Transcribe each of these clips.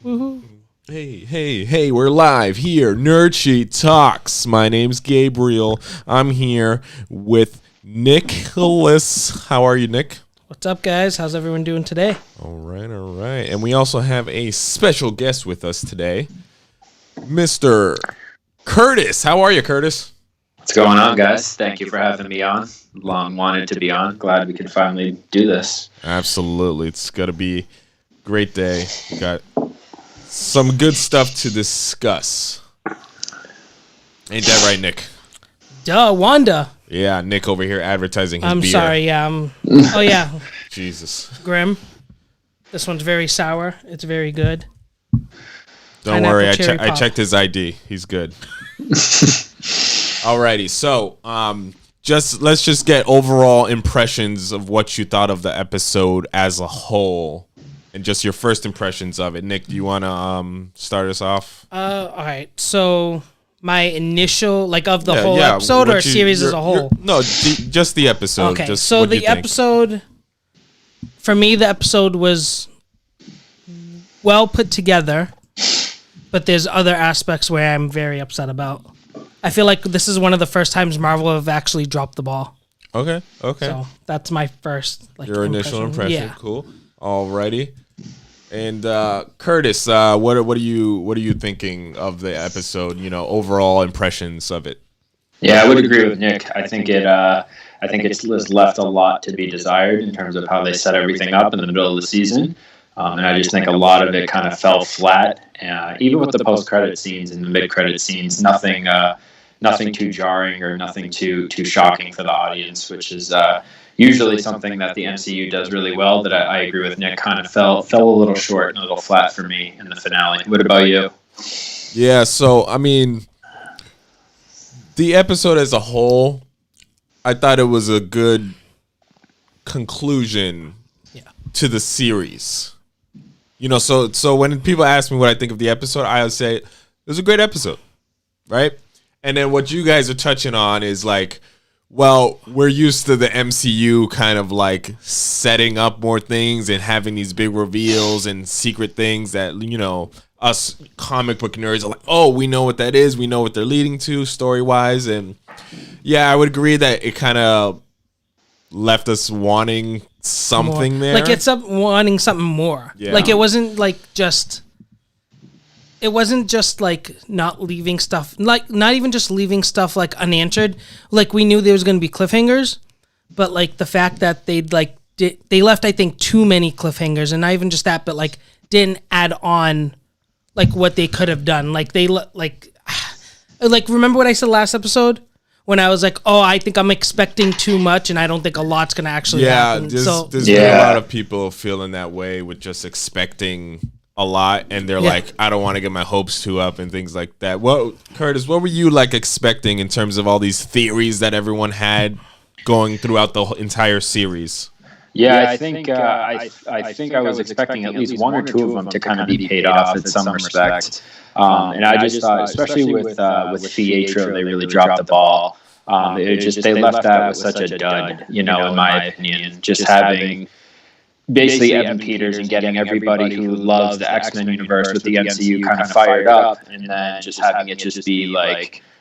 Woohoo. Hey, we're live here. Nerd Sheet Talks. My name's Gabriel. I'm here with Nicholas. How are you, Nick? What's up, guys? How's everyone doing today? All right. And we also have a special guest with us today, Mr. Curtis. How are you, Curtis? What's going on, guys? Thank you for having me on. Long wanted to be on. Glad we could finally do this. Absolutely. It's going to be a great day. We got some good stuff to discuss. Ain't that right, Nick? Duh, Wanda. Yeah, Nick over here advertising his beer. I'm sorry, yeah. Oh, yeah. Jesus. Grim. This one's very sour. It's very good. Don't worry, I checked his ID. He's good. Alrighty, so let's just get overall impressions of what you thought of the episode as a whole, and just your first impressions of it. Nick, do you want to start us off? All right. So my initial, of the whole episode or series as a whole? Just the episode. Okay. Just so the episode, for me, the episode was well put together, but there's other aspects where I'm very upset about. I feel like this is one of the first times Marvel have actually dropped the ball. Okay. So that's my first your initial impression. Yeah. Cool. Alrighty. And Curtis, what are you thinking of the episode? Overall impressions of it. Yeah, I would agree with Nick. I think it's left a lot to be desired in terms of how they set everything up in the middle of the season. And I just think a lot of it kind of fell flat. Even with the post-credit scenes and the mid-credit scenes, nothing too jarring or nothing too shocking for the audience, which is usually something that the MCU does really well. That I agree with Nick, kind of fell a little short and a little flat for me in the finale. What about you? Yeah, so I mean, the episode as a whole, I thought it was a good conclusion to the series. So when people ask me what I think of the episode, I would say it was a great episode, right? And then what you guys are touching on is we're used to the MCU kind of setting up more things and having these big reveals and secret things that, us comic book nerds are like, oh, we know what that is. We know what they're leading to story-wise. And yeah, I would agree that it kind of left us wanting something more. there. It's up wanting something more. Yeah. It wasn't just... It wasn't just not leaving stuff, not even just leaving stuff unanswered. We knew there was going to be cliffhangers, but the fact that they left, I think, too many cliffhangers, and not even just that, but didn't add on what they could have done. Remember what I said last episode when I was I think I'm expecting too much, and I don't think a lot's going to actually happen. There's been a lot of people feeling that way with just expecting a lot, and they're I don't want to get my hopes too up and things like that. Curtis, what were you expecting in terms of all these theories that everyone had going throughout the entire series? Yeah, I think I was expecting at least one or two of them to kind of be paid off in some respect. And I just thought, especially with Pietro, they really dropped the ball. They left that with such a dud, in my opinion. Just having basically Evan Peters and getting everybody who loves the X-Men universe with the MCU kind of fired up, and then just having it just be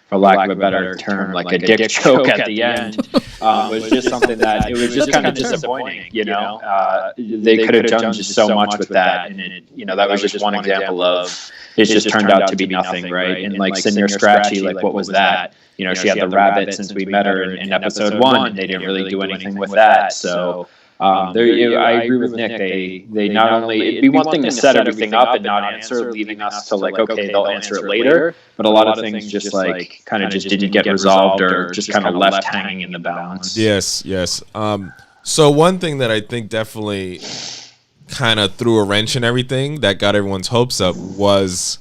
for lack of a better term, a dick joke at the end, was just something that it was just kind of disappointing. They could have done just so much with that, and that was just one example of it just turned out to be nothing, right? And Senior Scratchy, what was that? She had the rabbit since we met her in episode 1, and they didn't really do anything with that, so. I agree with Nick. They not only, it'd be one thing to set everything up and not answer, leaving us to okay, they'll answer it later. But a lot of things just kind of just didn't get resolved or just kind of left hanging in the balance. Yes. So one thing that I think definitely kind of threw a wrench in everything that got everyone's hopes up was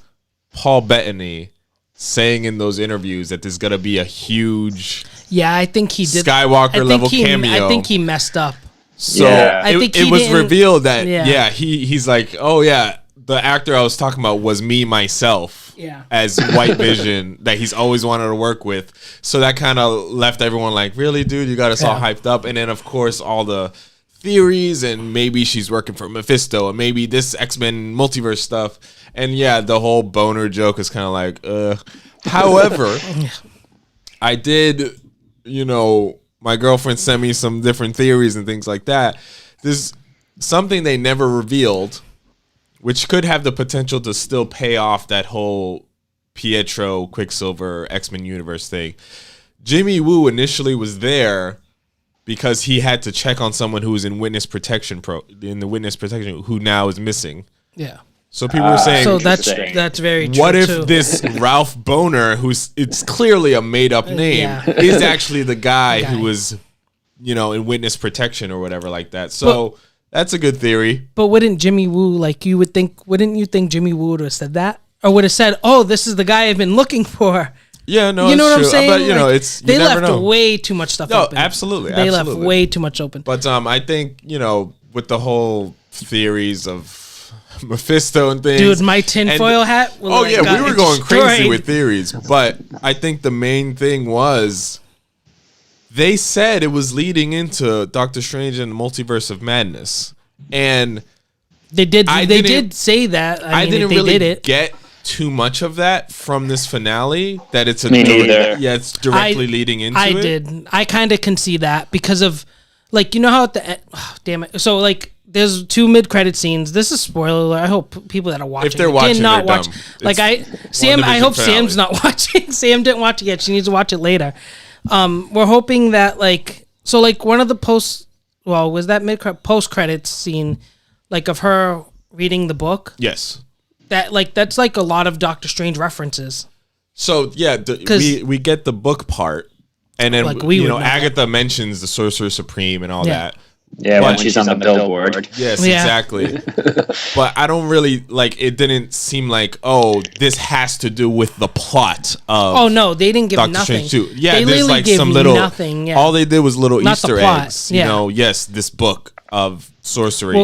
Paul Bettany saying in those interviews that there's gonna be a huge I think he did Skywalker level cameo. I think he messed up. So it was revealed that he's the actor I was talking about was me myself as White Vision that he's always wanted to work with. So that kind of left everyone really, dude, you got us all hyped up. And then of course all the theories, and maybe she's working for Mephisto, and maybe this X-Men multiverse stuff. And yeah, the whole boner joke is kind of like, However, I did, my girlfriend sent me some different theories and things like that. There's something they never revealed, which could have the potential to still pay off that whole Pietro, Quicksilver, X-Men universe thing. Jimmy Woo initially was there because he had to check on someone who was in witness protection who now is missing. Yeah. So people were saying, so that's very true. What if this Ralph Boner, it's clearly a made up name, is actually the guy who was, in witness protection or whatever like that. So that's a good theory. But wouldn't Jimmy Woo, wouldn't you think Jimmy Woo would have said that? Or would have said, "Oh, this is the guy I've been looking for." Yeah, no, you know what true. I'm saying? But it's they left way too much stuff open. Absolutely. They left way too much open. But I think, with the whole theories of Mephisto and things. Dude, my tinfoil hat. We were going crazy with theories. But I think the main thing was they said it was leading into Doctor Strange and the Multiverse of Madness. And they did say that. I mean, didn't they really did get too much of that from this finale that it's it's directly leading into it. I did. I kind of can see that because of how at the end, damn it. So there's 2 mid-credit scenes. This is spoiler alert. I hope people that are watching, if they're watching, not they're watch. dumb. I hope Sam's not watching. Sam didn't watch it yet. She needs to watch it later. We're hoping that one of the was that post-credits scene, of her reading the book. Yes. That that's a lot of Doctor Strange references. So yeah, we get the book part, and then Agatha mentions the Sorcerer Supreme and all that. Yeah, when she's on the billboard. Yes, exactly. But I don't really it. Didn't seem like this has to do with the plot of. Oh no, they didn't give Doctor nothing. Strange 2. Yeah, they there's literally gave some little nothing. Yeah. All they did was little Not Easter the plot. eggs. Yeah. Yes, this book of sorcery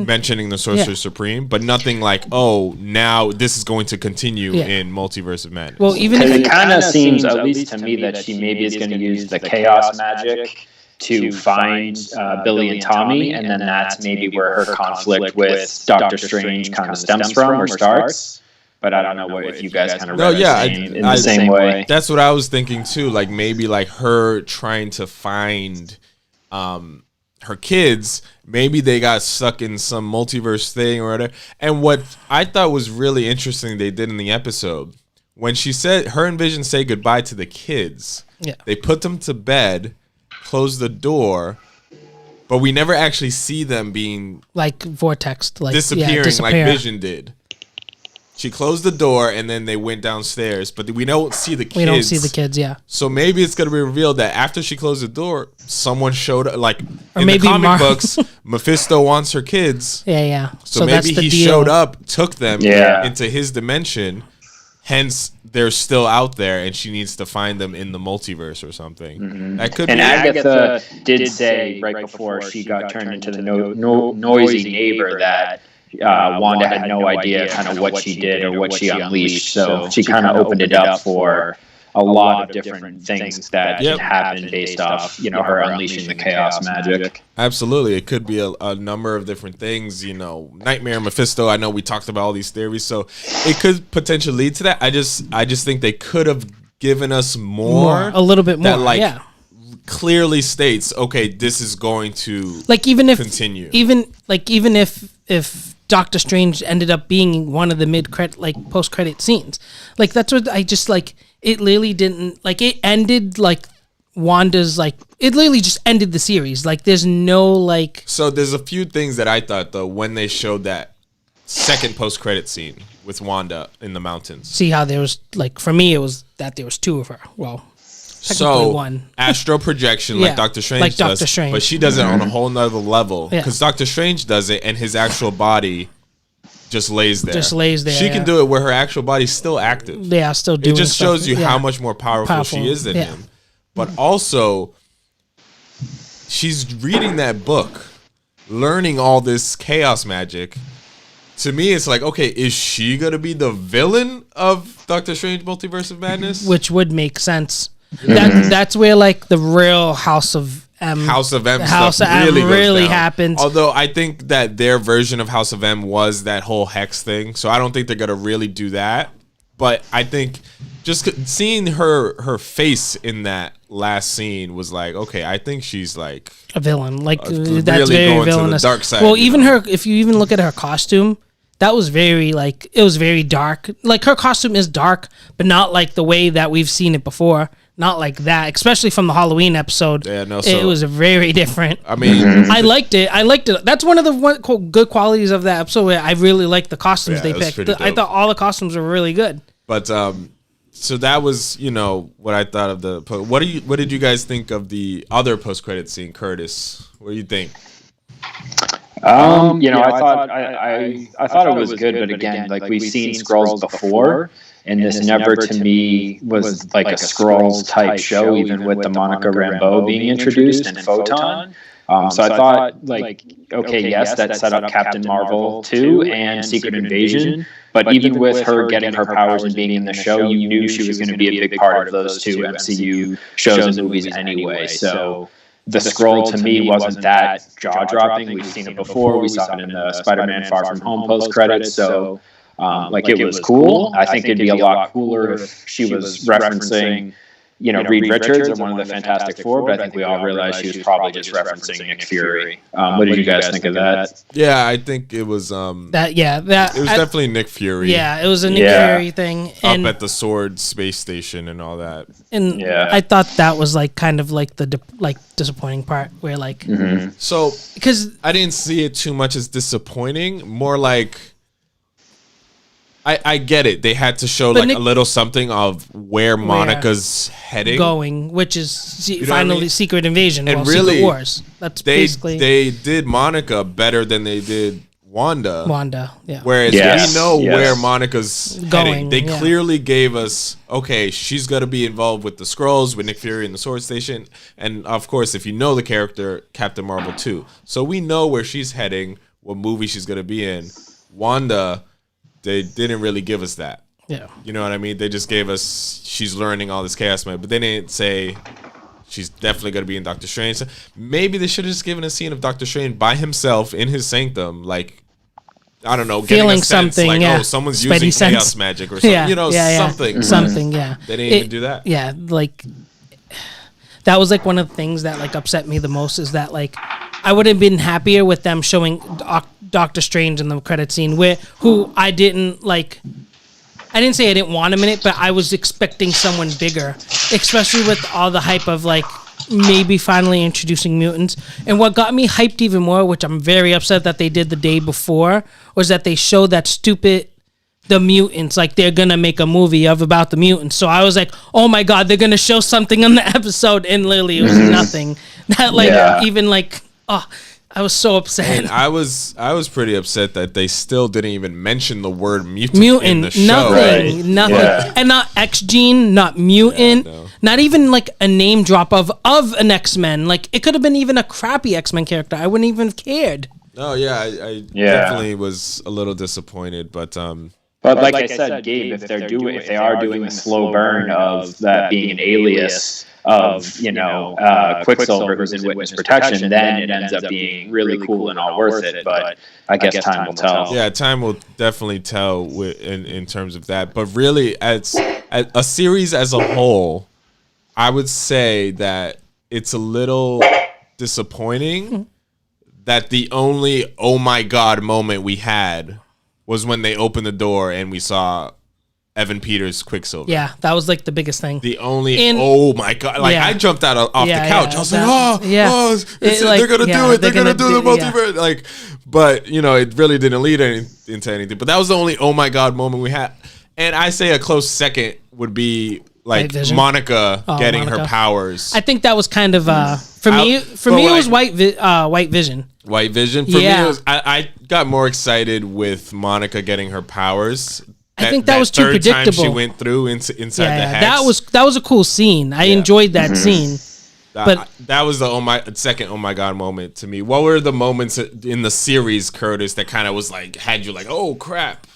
mentioning the Sorcerer Supreme, but nothing now this is going to continue in Multiverse of Madness. Well, even if it kind of seems, at least to me, that she maybe is going to use the chaos magic to find Billy and Tommy, and then that's maybe where her conflict with Doctor Strange kind of stems from or starts. But I don't know if you guys kind of read it in the same way. That's what I was thinking too. Maybe her trying to find her kids, maybe they got stuck in some multiverse thing or whatever. And what I thought was really interesting they did in the episode, when she said her and Vision say goodbye to the kids, they put them to bed, close the door, but we never actually see them being vortex, disappearing like Vision did. She closed the door and then they went downstairs, but we don't see the kids. We don't see the kids, So maybe it's going to be revealed that after she closed the door, someone showed up. Or in maybe the comic books, Mephisto wants her kids. Yeah. So maybe he showed up, took them into his dimension. Hence, they're still out there, and she needs to find them in the multiverse or something. Mm-hmm. That could and be. Agatha did say right before she got turned into the noisy neighbor that Wanda had no idea kind of what she did or what she unleashed. So she kind of opened it up for a lot of different things that can happen based off, her unleashing the chaos magic. Absolutely. It could be a number of different things, Nightmare, Mephisto. I know we talked about all these theories, so it could potentially lead to that. I just think they could have given us more, a little bit more, that clearly states, okay, this is going to continue. Even if Doctor Strange ended up being one of the post-credit scenes. That's what I just it literally didn't it ended Wanda's it literally just ended the series. There's no So there's a few things that I thought though when they showed that second post-credit scene with Wanda in the mountains. See how there was for me it was that there was 2 of her. Well, technically one. Astral projection like Doctor Strange does. But she does it on a whole nother level because Doctor Strange does it and his actual body just lays there. She can do it where her actual body's still active. Yeah, still doing it. Just stuff. Shows you how much more powerful she is than him. But also, she's reading that book, learning all this chaos magic. To me, it's okay, is she going to be the villain of Doctor Strange Multiverse of Madness? Which would make sense. That's where the real House of House of M House stuff of M really goes really down. happens. Although I think that their version of House of M was that whole hex thing, so I don't think they're gonna really do that. But I think just seeing her face in that last scene was like, okay, I think she's like a villain. Like that's really very going villainous. to the dark side. Well, even her, if you even look at her costume, that was very like it was very dark. Like her costume is dark, but not like the way that we've seen it before. Not like that, especially from the Halloween episode. Yeah, no, it was very different. I mean, I liked it. That's one of the good qualities of that episode. Where I really liked the costumes they picked. I thought all the costumes were really good. But so that was what I thought of the. What did you guys think of the other post credit scene, Curtis? What do you think? I thought it was good, but again, like we've seen Skrulls before. And this never, to me, was like a Skrulls type show, even with the Monica Rambeau being introduced and Photon. So I thought, like, okay, yes, that set up Captain Marvel 2 and Secret Invasion. But even with her getting her powers and being in the show, you knew she was going to be a big part of those two MCU shows and movies anyway. So the Skrull, to me, wasn't that jaw-dropping. We've seen it before. We saw it in the Spider-Man Far From Home post-credits. So it was cool. I think it'd be a lot cooler if she was referencing, Reed Richards or one of the Fantastic Four, but I think we all realized she was probably just referencing Nick Fury. What did you guys think of that? Yeah, I think it was it was definitely Nick Fury. Yeah, it was a Nick Fury thing. And, up at the Sword space station and all that. And I thought that was like kind of like the disappointing part where like so because I didn't see it too much as disappointing, more like I get it. They had to show a little something of where Monica's heading, going, which is finally Secret Invasion, and really, Secret Wars. That's basically they did Monica better than they did Wanda. Yeah. Whereas we know where Monica's heading. They clearly gave us, okay, she's gonna be involved with the Skrulls, with Nick Fury in the Sword Station, and of course, if you know the character, Captain Marvel 2. So we know where she's heading, what movie she's gonna be in. Wanda, they didn't really give us that. Yeah. You know what I mean? They just gave us she's learning all this chaos magic, but they didn't say she's definitely going to be in Doctor Strange. So maybe they should have just given a scene of Doctor Strange by himself in his sanctum, like, I don't know, feeling getting a sense, something, like, oh, someone's using chaos magic or something. Something, They didn't even do that. Yeah, like, that was, like, one of the things that, like, upset me the most is that, like, I would have been happier with them showing Doctor Strange in the credit scene, who I didn't like. I didn't say I didn't want him in it, but I was expecting someone bigger, especially with all the hype of like maybe finally introducing mutants. And what got me hyped even more, which I'm very upset that they did the day before, was that they showed that stupid the mutants, like they're gonna make a movie about the mutants. So I was like, oh my god, they're gonna show something on the episode, and literally it was nothing. That even like. Oh, I was so upset. And I was pretty upset that they still didn't even mention the word mutant in the show. Nothing. Yeah. And not X-Gene, not mutant, not even like a name drop of an X-Men. Like it could have been even a crappy X-Men character. I wouldn't even have cared. Oh yeah, I definitely was a little disappointed, but like I said, Gabe, if they are doing the slow burn of that being an alias of Quicksilver who's in witness protection, then it ends up being really cool and all worth it. But I guess time will tell. Yeah, time will definitely tell in terms of that. But really, as a series as a whole, I would say that it's a little disappointing that the only oh my god moment we had was when they opened the door and we saw Evan Peters' Quicksilver. Yeah, that was like the biggest thing. The only oh my god! Like I jumped out off the couch. I was like, they're gonna do it. They're gonna do the multiverse. Like, but it really didn't lead into anything. But that was the only oh my god moment we had. And I say a close second would be like Monica getting her powers. I think that was kind of for me. It was White Vision. White Vision for me. It was, I got more excited with Monica getting her powers. I think that was too predictable. Time she went through inside the hex. That was a cool scene. I enjoyed that scene. But that was the second oh my god moment to me. What were the moments in the series, Curtis, that kind of was like had you like, oh crap?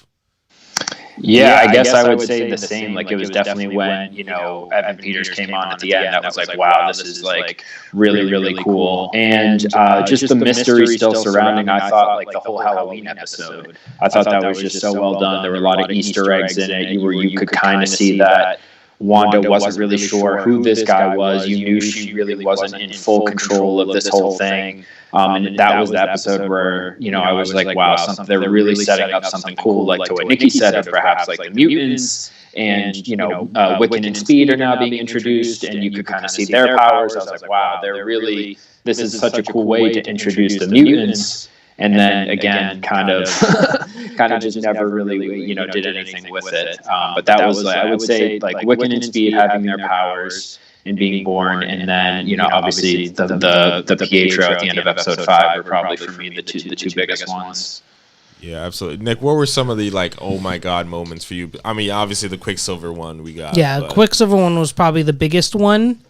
Yeah, I guess I would say the same. Like, it was definitely when, Evan Peters came on at the end, that was like, wow, this is like really, really cool. And just the mystery still surrounding, I thought, like the whole Halloween episode, I thought that was just so well done. There were a lot of Easter eggs in it where you could kind of see that Wanda wasn't really sure who this guy was. You knew she really wasn't in full control of this whole thing. And that was the episode where, I was like, wow, they're really setting up something cool, like to what Nikki said, of perhaps like the mutants and, Wiccan and Speed are now being introduced, and you could kind of see their powers. I was like, wow, this is such a cool way to introduce the mutants. And then again, kind of just never really, did anything with it. But that was, I would say, like Wiccan and Speed having their powers and being born, and then, obviously the Pietro at the end of episode 5 were probably for me the two biggest ones. Yeah, absolutely. Nick, what were some of the oh my god moments for you? I mean, obviously the Quicksilver one we got. Yeah, Quicksilver one was probably the biggest one.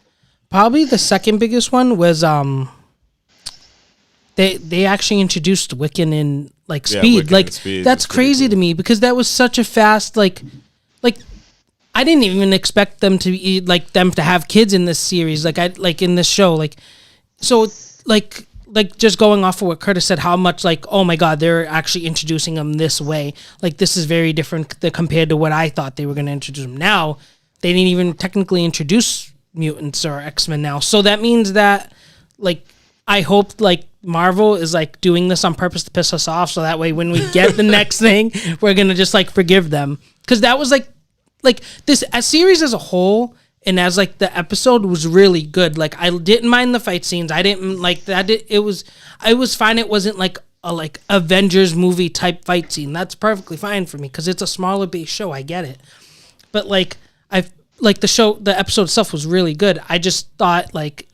Probably the second biggest one was They actually introduced Wiccan in Speed. Wiccan Speed that's crazy cool to me, because that was such a fast I didn't even expect them to be them to have kids in this series. In this show. Just going off of what Curtis said, how much oh my god, they're actually introducing them this way. This is very different compared to what I thought they were going to introduce them. Now they didn't even technically introduce mutants or X-Men now. So that means that I hope Marvel is doing this on purpose to piss us off, so that way when we get the next thing, we're gonna just forgive them, because that was this a series as a whole, and as the episode was really good. I didn't mind the fight scenes. I didn't like that. It was fine. It wasn't a Avengers movie type fight scene. That's perfectly fine for me because it's a smaller base show. I get it, but the episode itself was really good. I just thought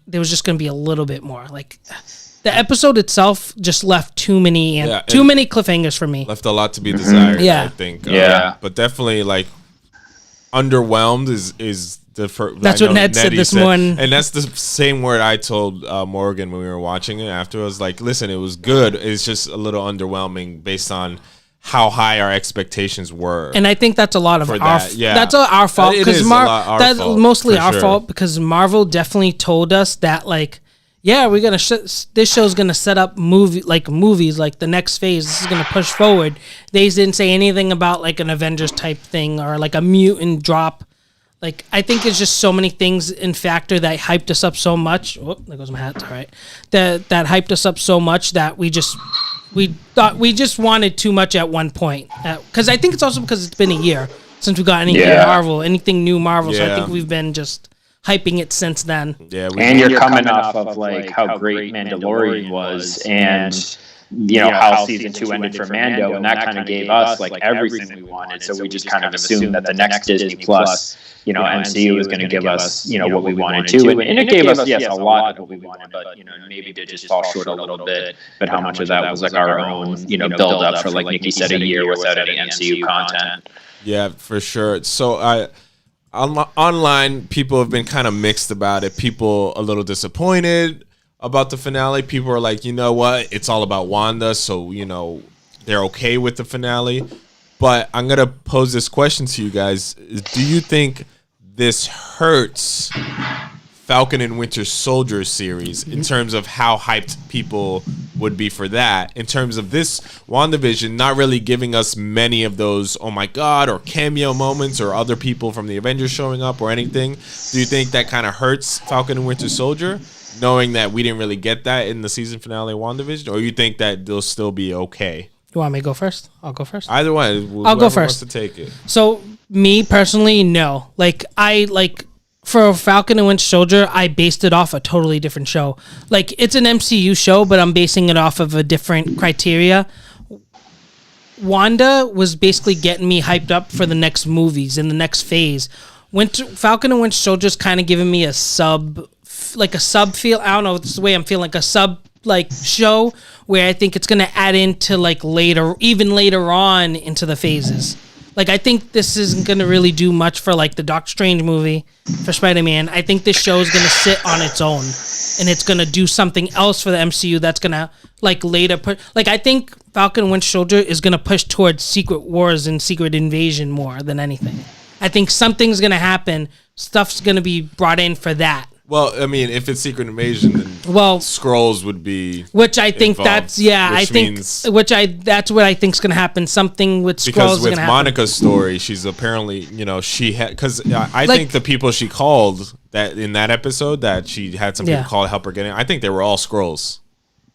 there was just gonna be a little bit more. The episode itself just left too many cliffhangers for me. Left a lot to be desired. Yeah. I think. But definitely underwhelmed is the first. That's what Ned said this morning, and that's the same word I told Morgan when we were watching it. After I was like, listen, it was good. It's just a little underwhelming based on how high our expectations were. And I think that's a lot of that's our fault, because that's mostly our fault, because Marvel definitely told us that we're gonna this show's gonna set up movies, the next phase. This is gonna push forward. They didn't say anything about an Avengers type thing or a mutant drop. I think it's just so many things in factor that hyped us up so much. Oh, there goes my hat. All right, that hyped us up so much that we thought we just wanted too much at one point. Because I think it's also because it's been a year since we got anything new Marvel. So I think we've been just hyping it since then. Yeah, and you're coming off of how great Mandalorian was, and how season 2 ended for Mando, and that kind of gave us everything we wanted. So we just kind of assumed that the next Disney Plus, MCU was going to give us what we wanted to, and it gave us a lot of what we wanted, but maybe did just fall short a little bit. But how much of that was our own build up for Nikki said, a year without any MCU content. Yeah, for sure. So online, people have been kind of mixed about it. People a little disappointed about the finale. People are like, you know what? It's all about Wanda, so, they're okay with the finale. But I'm going to pose this question to you guys. Do you think this hurts Falcon and Winter Soldier series in terms of how hyped people would be for that, in terms of this WandaVision not really giving us many of those oh my god or cameo moments or other people from the Avengers showing up or anything? Do you think that kind of hurts Falcon and Winter Soldier, knowing that we didn't really get that in the season finale of WandaVision, or you think that they'll still be okay? You want me to go first? I'll go first. Either way, I'll go first. Wants to take it. So me personally, no. For Falcon and Winter Soldier, I based it off a totally different show. It's an MCU show, but I'm basing it off of a different criteria. Wanda was basically getting me hyped up for the next movies in the next phase. Falcon and Winter Soldier's kind of giving me a sub feel. I don't know, it's the way I'm feeling, a sub show where I think it's gonna add into later on into the phases. Like, I think this isn't going to really do much for, like, the Doctor Strange movie for Spider-Man. I think this show is going to sit on its own, and it's going to do something else for the MCU that's going to, like, later put... Like, I think Falcon and Winter Soldier is going to push towards Secret Wars and Secret Invasion more than anything. I think something's going to happen. Stuff's going to be brought in for that. Well, I mean, if it's Secret Invasion, then Skrulls would be, which I think involved, that's that's what I think's gonna happen. Something with Skrulls because with gonna happen. Monica's story, she's apparently she had because I think the people she called that in that episode that she had some people call to help her get in. I think they were all Skrulls.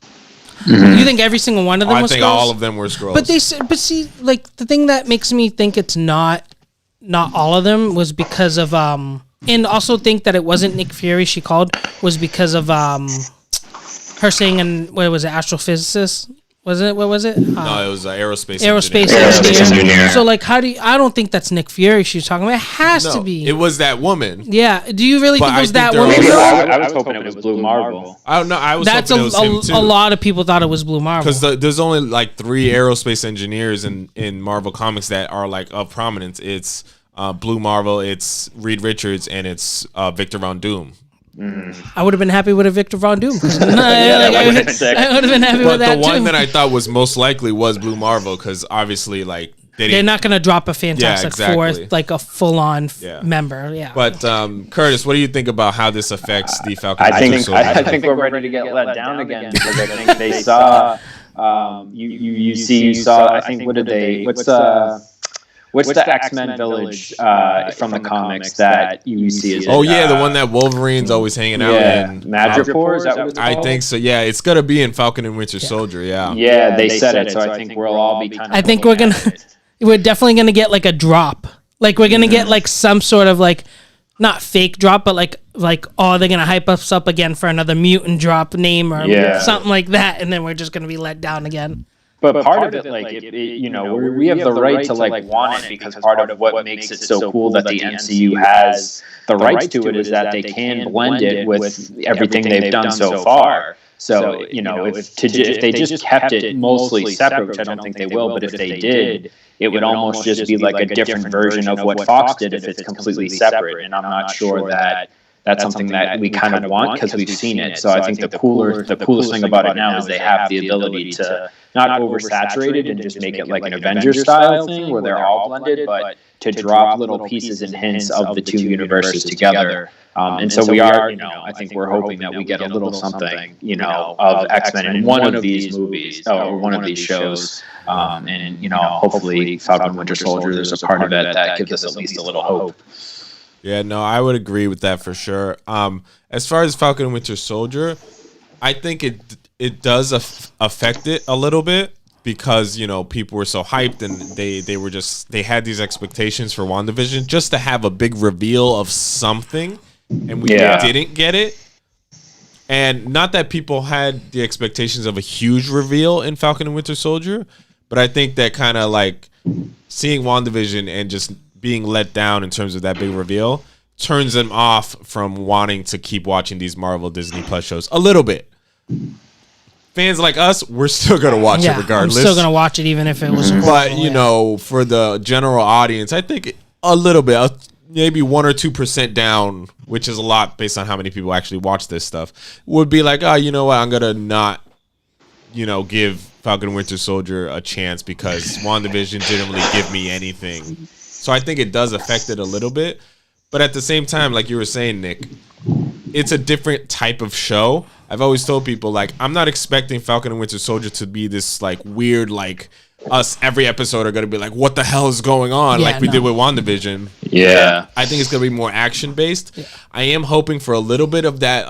Mm-hmm. You think every single one of them was Skrulls? I think all of them were Skrulls. But see, like the thing that makes me think it's not all of them was because of and also think that it wasn't Nick Fury she called was because of her saying, and what was it, astrophysicist? Was it? What was it? No, it was aerospace engineer. So, like, I don't think that's Nick Fury she's talking about. It has to be. It was that woman. Yeah. Do you really think it was that woman? I was hoping it was Blue Marvel. I don't know. I was hoping it was him too. A lot of people thought it was Blue Marvel. Because there's only, like, 3 aerospace engineers in Marvel Comics that are, like, of prominence. It's Blue Marvel, it's Reed Richards, and it's Victor Von Doom. I would have been happy with a Victor Von Doom. I would have been happy with that too. But the one that I thought was most likely was Blue Marvel, because obviously, like, they're not going to drop a Fantastic Four, like a full-on member. Yeah. But Curtis, what do you think about how this affects the Falcon? I think we're ready to get let down again because I think they saw. You saw. I think what did they? What's the X-Men village from the comics that you see? Is the one that Wolverine's always hanging out in. Madripoor, is that what it's called? I think so, yeah. It's going to be in Falcon and Winter Soldier, yeah. Yeah, they said it, so I think we'll all be kind of... I think we're definitely going to get, like, a drop. Like, we're going to get, like, some sort of, like, not fake drop, but, like they're going to hype us up again for another mutant drop name or something like that, and then we're just going to be let down again. But part of it, like, we have the right to, like, want it because part of what makes it so cool that the MCU has the rights to it is that they can blend it with everything they've done so far. So, if they just kept it mostly separate, which I don't think they will, but if they did, it would almost just be like a different version of what Fox did if it's completely separate. And I'm not sure that that's something that we kind of want because we've seen it. So I think the coolest thing about it now is they have the ability to not oversaturate it and just make it like an Avengers style thing where they're all blended, but to drop little pieces and hints of the 2 universes together. And so we are, I think we're hoping that we get a little something, of X-Men in one of these movies or one of these shows. And hopefully Falcon Winter Soldier, there's a part of it that gives us at least a little hope. Yeah, no, I would agree with that for sure. As far as Falcon and Winter Soldier, I think it does affect it a little bit because, people were so hyped and they had these expectations for WandaVision just to have a big reveal of something, and we didn't get it. And not that people had the expectations of a huge reveal in Falcon and Winter Soldier, but I think that kind of like seeing WandaVision and just being let down in terms of that big reveal turns them off from wanting to keep watching these Marvel Disney Plus shows a little bit. Fans like us, we're still going to watch it regardless. I'm still going to watch it even if it was But, for the general audience, I think a little bit, maybe 1 or 2% down, which is a lot based on how many people actually watch this stuff, would be like, oh, you know what, I'm going to not, give Falcon and Winter Soldier a chance because WandaVision didn't really give me anything. So I think it does affect it a little bit. But at the same time, like you were saying, Nick, it's a different type of show. I've always told people, like, I'm not expecting Falcon and Winter Soldier to be this, like, weird, like, us every episode are going to be like, what the hell is going on? We did with WandaVision. Yeah. I think it's going to be more action-based. Yeah. I am hoping for a little bit of that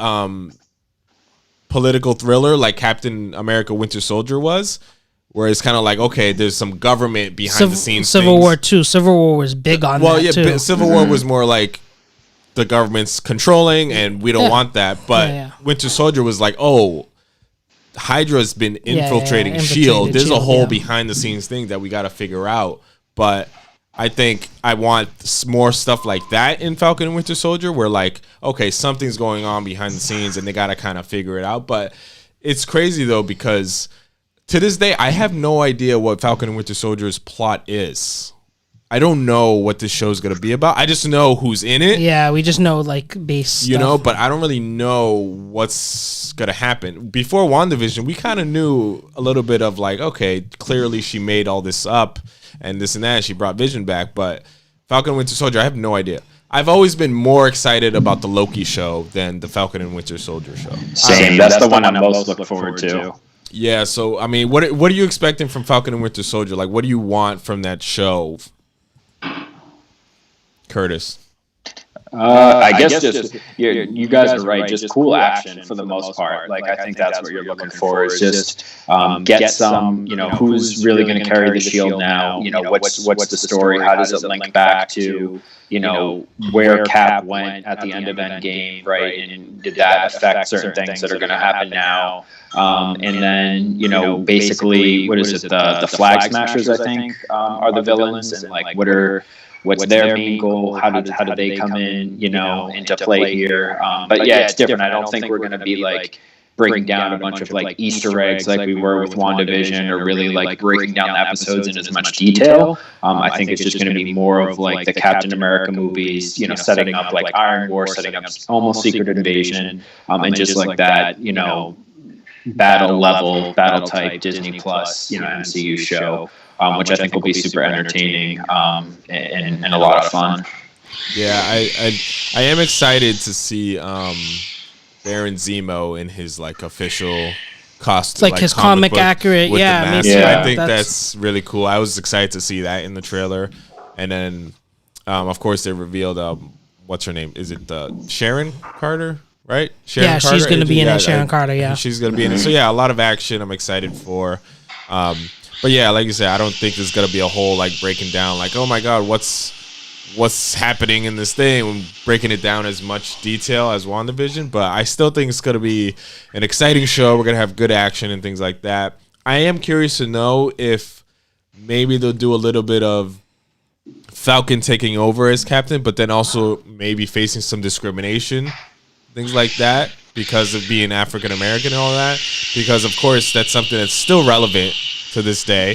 political thriller like Captain America Winter Soldier was. Where it's kind of like, okay, there's some government behind the scenes. Civil War too. Civil War was big on that too. Civil War was more like the government's controlling, and we don't want that. But Winter Soldier was like, oh, Hydra's been infiltrating S.H.I.E.L.D. There's a whole behind the scenes thing that we got to figure out. But I think I want more stuff like that in Falcon and Winter Soldier, where like, okay, something's going on behind the scenes, and they got to kind of figure it out. But it's crazy though because to this day, I have no idea what Falcon and Winter Soldier's plot is. I don't know what this show's gonna be about. I just know who's in it. Yeah, we just know like base You stuff. know, but I don't really know what's gonna happen. Before WandaVision, we kind of knew a little bit of like, okay, clearly she made all this up and this and that. She brought Vision back, but Falcon and Winter Soldier, I have no idea. I've always been more excited about the Loki show than the Falcon and Winter Soldier show. Same. That's the one I'm most looking forward to. Yeah, so I mean, what are you expecting from Falcon and Winter Soldier? Like, what do you want from that show, Curtis? I guess just you guys are right. Just cool action for the most part. Like I think that's what you're looking for. Is just get some. Who's really going to carry the shield now? What's the story? How does it link back to where Cap went at the end of Endgame, right? And did that affect certain things that are going to happen now? And then basically, what is it? The Flag Smashers, I think, are the villains, and like what's their main goal? How do they come in, into play here? But yeah, it's different. I don't think we're going to be like breaking down a bunch of like Easter eggs like we were with WandaVision, or really like breaking down the episodes in as much detail. I think it's just going to be more of like the Captain America movies, setting up like Iron War, setting up almost Secret Invasion, and just like that, battle type Disney Plus, MCU show. Which I think will be super entertaining and a lot of fun. Yeah, I am excited to see Baron Zemo in his like official costume, like his comic accurate. Yeah, I think that's really cool. I was excited to see that in the trailer, and then of course they revealed what's her name? Is it Sharon Carter? Right? Sharon Carter? She's going to be in it. Sharon Carter. Yeah, she's going to be in it. So yeah, a lot of action. I'm excited for. But yeah, like you said, I don't think there's gonna be a whole like breaking down like, oh my god, what's happening in this thing, and breaking it down as much detail as WandaVision. But I still think it's gonna be an exciting show. We're gonna have good action and things like that. I am curious to know if maybe they'll do a little bit of Falcon taking over as captain, but then also maybe facing some discrimination, things like that, because of being African American and all that. Because of course that's something that's still relevant to this day.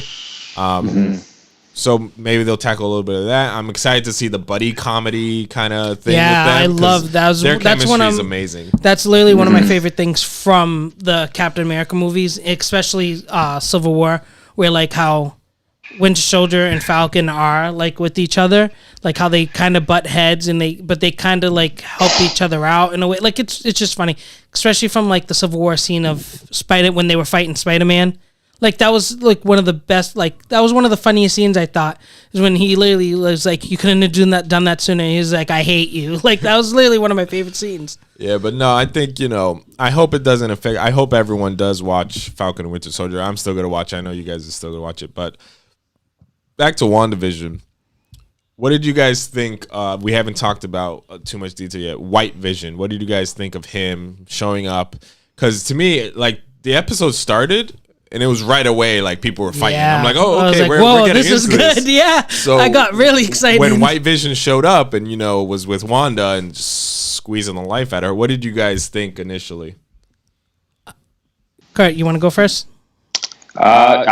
So maybe they'll tackle a little bit of that. I'm excited to see the buddy comedy kind of thing. Yeah, with them, I love that. Their chemistry is amazing. That's literally one of my favorite things from the Captain America movies, especially Civil War, where like how Winter Soldier and Falcon are like with each other, like how they kind of butt heads and they kind of like help each other out in a way. Like it's just funny, especially from like the Civil War scene of when they were fighting Spider-Man. Like that was like one of the best. Like that was one of the funniest scenes I thought, is when he literally was like, "You couldn't have done that sooner." He was like, "I hate you." Like that was literally one of my favorite scenes. Yeah, but no, I think I hope it doesn't affect. I hope everyone does watch Falcon and Winter Soldier. I'm still gonna watch it. I know you guys are still gonna watch it. But back to WandaVision. What did you guys think? We haven't talked about too much detail yet. White Vision. What did you guys think of him showing up? Because to me, like the episode started. And it was right away, like people were fighting. Yeah. I'm like, oh, I was okay, like, we're getting this is into good. this. Yeah. So I got really excited when White Vision showed up and was with Wanda and just squeezing the life out of her. What did you guys think initially? Kurt, you want to go first? I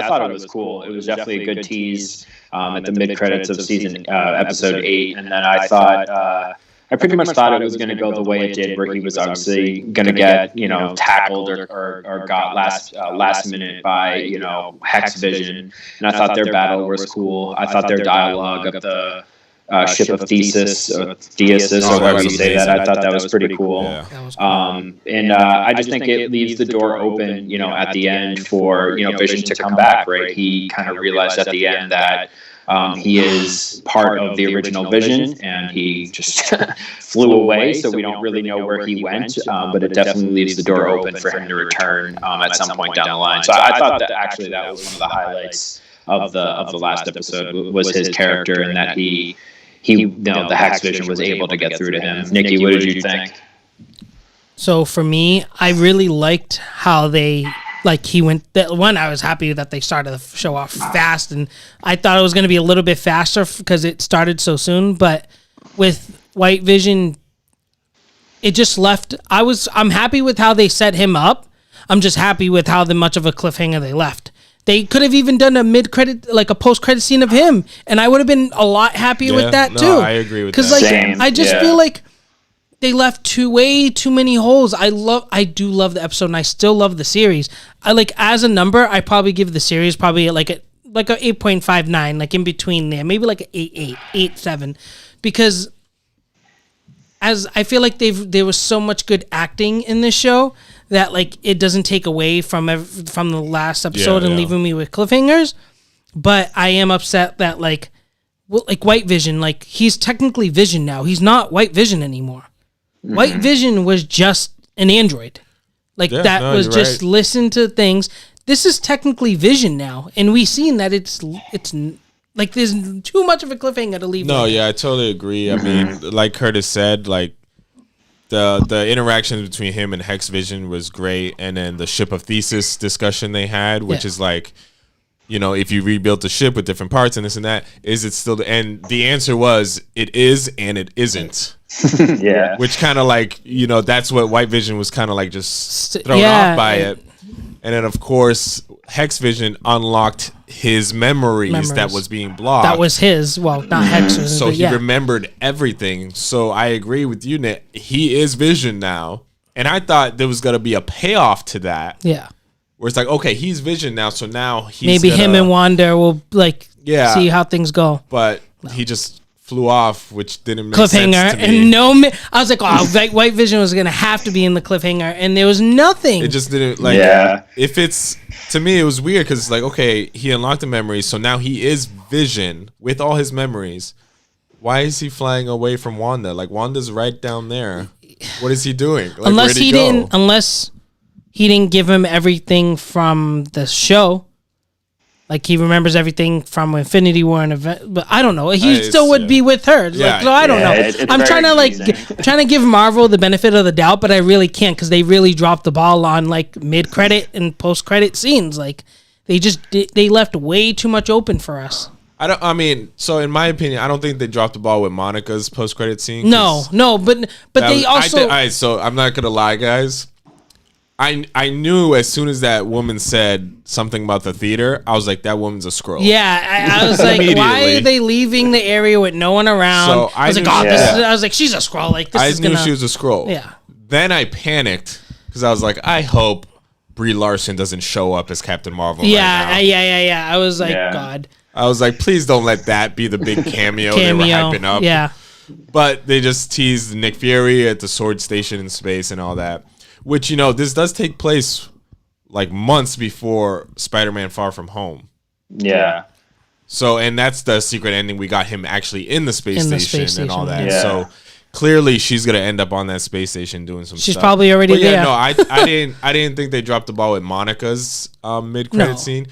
thought it was cool. It was definitely a good tease at the mid credits of season episode 8, and then I thought. I pretty much thought it was going to go the way it did, where he was obviously going to get, tackled or got last minute by, Hex Vision. And I thought their battle was cool. I thought their dialogue of the ship of Thesis, or however you say that, I thought that was pretty cool. Yeah. I just think it leaves the door open, at the end for, Vision to come back, right? He kind of realized at the end that he is part of the original Vision, and he just flew away, so we don't really know where he went, but it definitely leaves the door open for him to return at some point down the line. So I thought that actually that was one of the highlights of the last episode was his character, and that the Hex Vision was able to get through to him. Nikki, what did you think? So for me, I really liked how they... Like he went. I was happy that they started the show off fast, and I thought it was going to be a little bit faster because it started so soon. But with White Vision, it just left. I'm happy with how they set him up. I'm just happy with how much of a cliffhanger they left. They could have even done a mid-credit, like a post-credit scene of him, and I would have been a lot happier with that too. I agree with that. Because like Same, I just feel like they left way too many holes. I do love the episode, and I still love the series. I like as a number, I probably give the series probably like a 8.59, like in between there, maybe like an 8.7, because as I feel like there was so much good acting in this show that like it doesn't take away from the last episode and leaving me with cliffhangers. But I am upset that like White Vision, like he's technically Vision now. He's not White Vision anymore. Mm-hmm. White Vision was just an android. Like was just listen to things. This is technically Vision now, and we've seen that it's like there's too much of a cliffhanger to leave. No, I totally agree. I mean, like Curtis said, like the interaction between him and Hex Vision was great, and then the ship of Thesis discussion they had, which is like, you know, if you rebuilt the ship with different parts and this and that, is it still and the answer was it is and it isn't. Yeah. Which kind of like, you know, that's what White Vision was kind of like just thrown off by it. And then, of course, Hex Vision unlocked his memories that was being blocked. That was his. Well, not Hex's. So he remembered everything. So I agree with you, Nick. He is Vision now. And I thought there was going to be a payoff to that. Yeah. Where it's like, okay, he's Vision now. So now he's maybe him and Wanda will, like, see how things go. But he just flew off, which didn't make sense to me. And I was like, White Vision was gonna have to be in the cliffhanger, and there was nothing. It just didn't like. If it's to me, it was weird because it's like, okay, he unlocked the memories, so now he is Vision with all his memories. Why is he flying away from Wanda? Like Wanda's right down there. What is he doing? Like, unless he didn't give him everything from the show. Like he remembers everything from Infinity War and event, but I don't know. He still would be with her. Like, so I don't know. I'm trying to give Marvel the benefit of the doubt, but I really can't because they really dropped the ball on like mid credit and post credit scenes. Like they left way too much open for us. So in my opinion, I don't think they dropped the ball with Monica's post credit scene. No, but they also. So I'm not gonna lie, guys. I knew as soon as that woman said something about the theater, I was like, that woman's a Skrull. Yeah, I was like, why are they leaving the area with no one around? So I was like, she's a Skrull. Like this I knew she was a Skrull. Yeah. Then I panicked because I was like, I hope Brie Larson doesn't show up as Captain Marvel. Yeah, right now. yeah. I was like, God. I was like, please don't let that be the big cameo they were hyping up. Yeah. But they just teased Nick Fury at the Sword Station in space and all that. Which, you know, this does take place like months before Spider-Man Far From Home. Yeah. So, and that's the secret ending. We got him actually in the space station and all that. Yeah. So clearly she's going to end up on that space station doing some stuff. She's probably already there. Yeah, no, I didn't think they dropped the ball with Monica's mid-credit scene.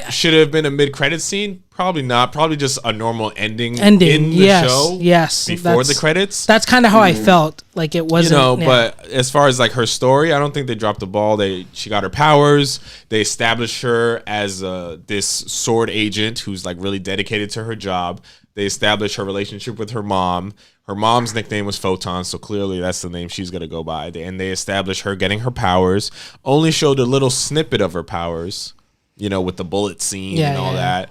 Should it have been a mid-credit scene? Probably not. Probably just a normal ending in the show. Yes. Before the credits. That's kind of how I felt. Like it wasn't. You know, but as far as like her story, I don't think they dropped the ball. She got her powers. They established her as this sword agent who's like really dedicated to her job. They established her relationship with her mom. Her mom's nickname was Photon, so clearly that's the name she's going to go by. And they established her getting her powers. Only showed a little snippet of her powers, you know, with the bullet scene and all that.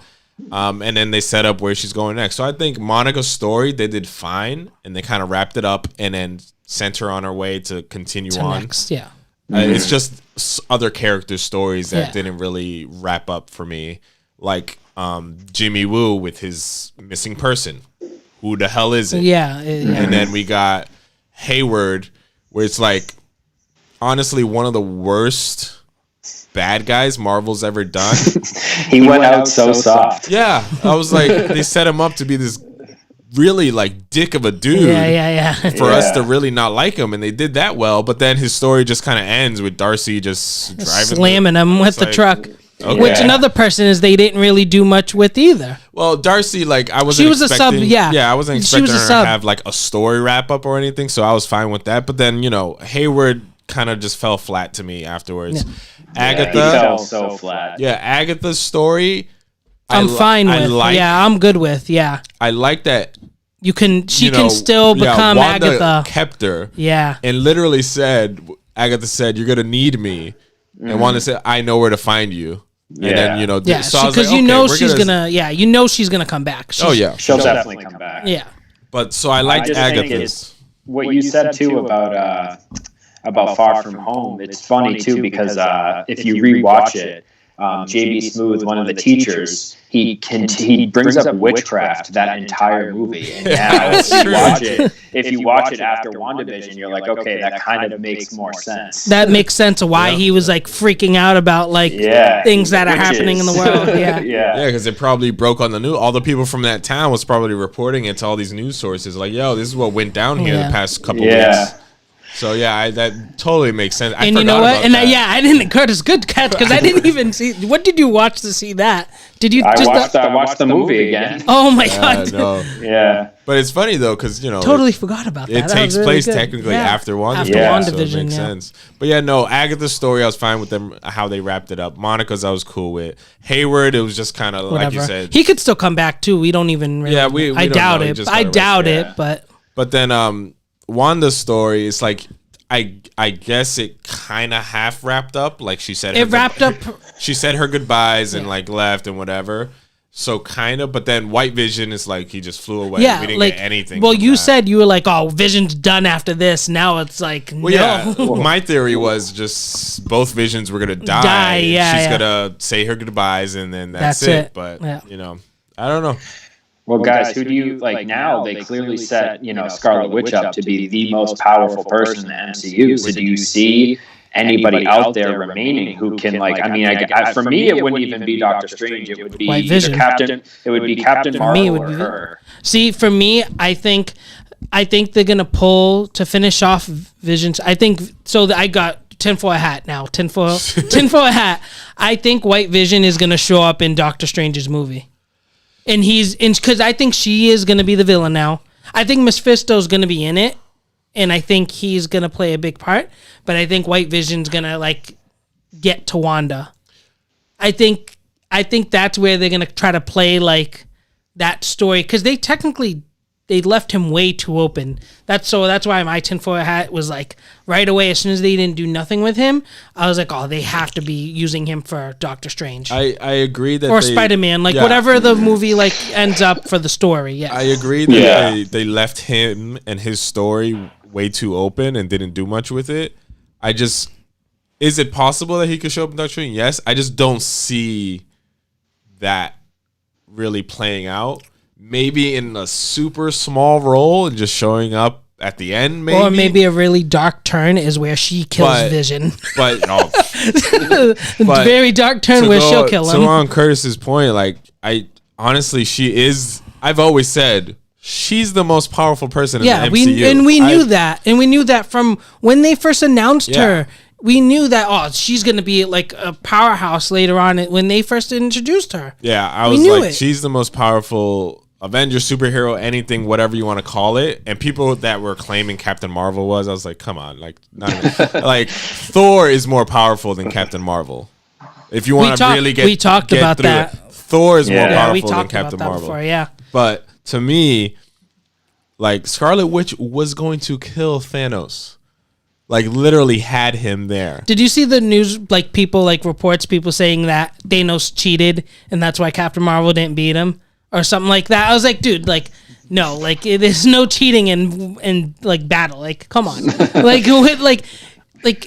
And then they set up where she's going next. So I think Monica's story, they did fine, and they kind of wrapped it up and then sent her on her way to continue on. Next, yeah. It's just other character stories that didn't really wrap up for me. Like Jimmy Woo with his missing person. Who the hell is it? Yeah. And then we got Hayward, where it's like, honestly, one of the worst bad guys Marvel's ever done. He went out so soft. Yeah. I was like, they set him up to be this really like dick of a dude. Yeah. For us to really not like him, and they did that well. But then his story just kind of ends with Darcy just slamming him with the truck. Okay. Which another person is they didn't really do much with either. Well, Darcy, like I wasn't. She was expecting, a sub, yeah. I wasn't expecting her to have like a story wrap up or anything, so I was fine with that. But then Hayward kind of just fell flat to me afterwards. Yeah. Agatha, he fell so flat. Yeah, Agatha's story, I'm fine with. I'm good with. Yeah, I like that. She can still become Wanda Agatha. Kept her. Yeah, and literally said, Agatha said, "You're gonna need me." And Wanda said, I know where to find you. And then, you know, yeah, so I was because like, you okay, know we're she's gonna come back. Oh yeah, she'll definitely come back. Yeah, but so I liked Agatha's. What you said too about Far From Home. It's funny too because if you rewatch it, JB Smoove, one of the teachers, he brings up witchcraft that entire movie. And now if you watch it after WandaVision, you're like, okay, that kind of makes more sense. That makes sense of why he was like freaking out about like things that are happening in the world. Yeah, because it probably broke on the news. All the people from that town was probably reporting it to all these news sources, like, yo, this is what went down here the past couple weeks. So that totally makes sense. And you know what? And I didn't. Curtis, good catch, because I didn't even see. What did you watch to see that? Did you? I watched the movie again. Oh my god! No. Yeah. But it's funny though, because totally forgot about that. It takes place technically after WandaVision. So it makes sense. But Agatha's story, I was fine with them how they wrapped it up. Monica's, I was cool with. Hayward, it was just kind of like you said. He could still come back too. We don't even. Really we I don't doubt know. it. I doubt it. But then Wanda's story is like, I guess it kind of half wrapped up. Like she said, she said her goodbyes and like left and whatever. So kind of, but then White Vision is like he just flew away. Yeah, we didn't get anything. Well, you said you were like, oh, Vision's done after this. Now it's like, no. Yeah. My theory was just both Visions were gonna die. She's gonna say her goodbyes and then that's it. But I don't know. Well, guys, who do you like now? They clearly set, Scarlet Witch up to be the most powerful person in the MCU. So do you see anybody out there remaining who can, like, I mean, for me, it wouldn't even be Doctor Strange. It would be Captain. It would be Captain Marvel or her. See, for me, I think they're gonna pull to finish off Visions. I think so. I got tinfoil hat now. Tinfoil hat. I think White Vision is gonna show up in Doctor Strange's movie. And because I think she is going to be the villain now. I think Mephisto's going to be in it, and I think he's going to play a big part. But I think White Vision's going to like get to Wanda. I think that's where they're going to try to play like that story, because they left him way too open. That's why my tinfoil hat was like right away. As soon as they didn't do nothing with him, I was like, oh, they have to be using him for Doctor Strange. I agree that Spider-Man, like whatever the movie like ends up for the story. Yeah, I agree that they left him and his story way too open and didn't do much with it. Is it possible that he could show up in Doctor Strange? Yes, I just don't see that really playing out. Maybe in a super small role and just showing up at the end, maybe. Or maybe a really dark turn is where she kills Vision. But very dark turn where she'll kill him. So on Curtis's point, like honestly, I've always said she's the most powerful person in the MCU. We knew that. And we knew that from when they first announced her. We knew that, she's going to be like a powerhouse later on when they first introduced her. Yeah, I was like, she's the most powerful Avenger, superhero, anything, whatever you want to call it. And people that were claiming Captain Marvel I was like, come on, like, not even, like Thor is more powerful than Captain Marvel. If you want to really we talked about that. Thor is more powerful than Captain Marvel. Before, But to me, like Scarlet Witch was going to kill Thanos. Like literally had him there. Did you see the news? Like people people saying that Thanos cheated and that's why Captain Marvel didn't beat him or something like that. I was like, dude, like no, like there's no cheating in like battle. Like come on, like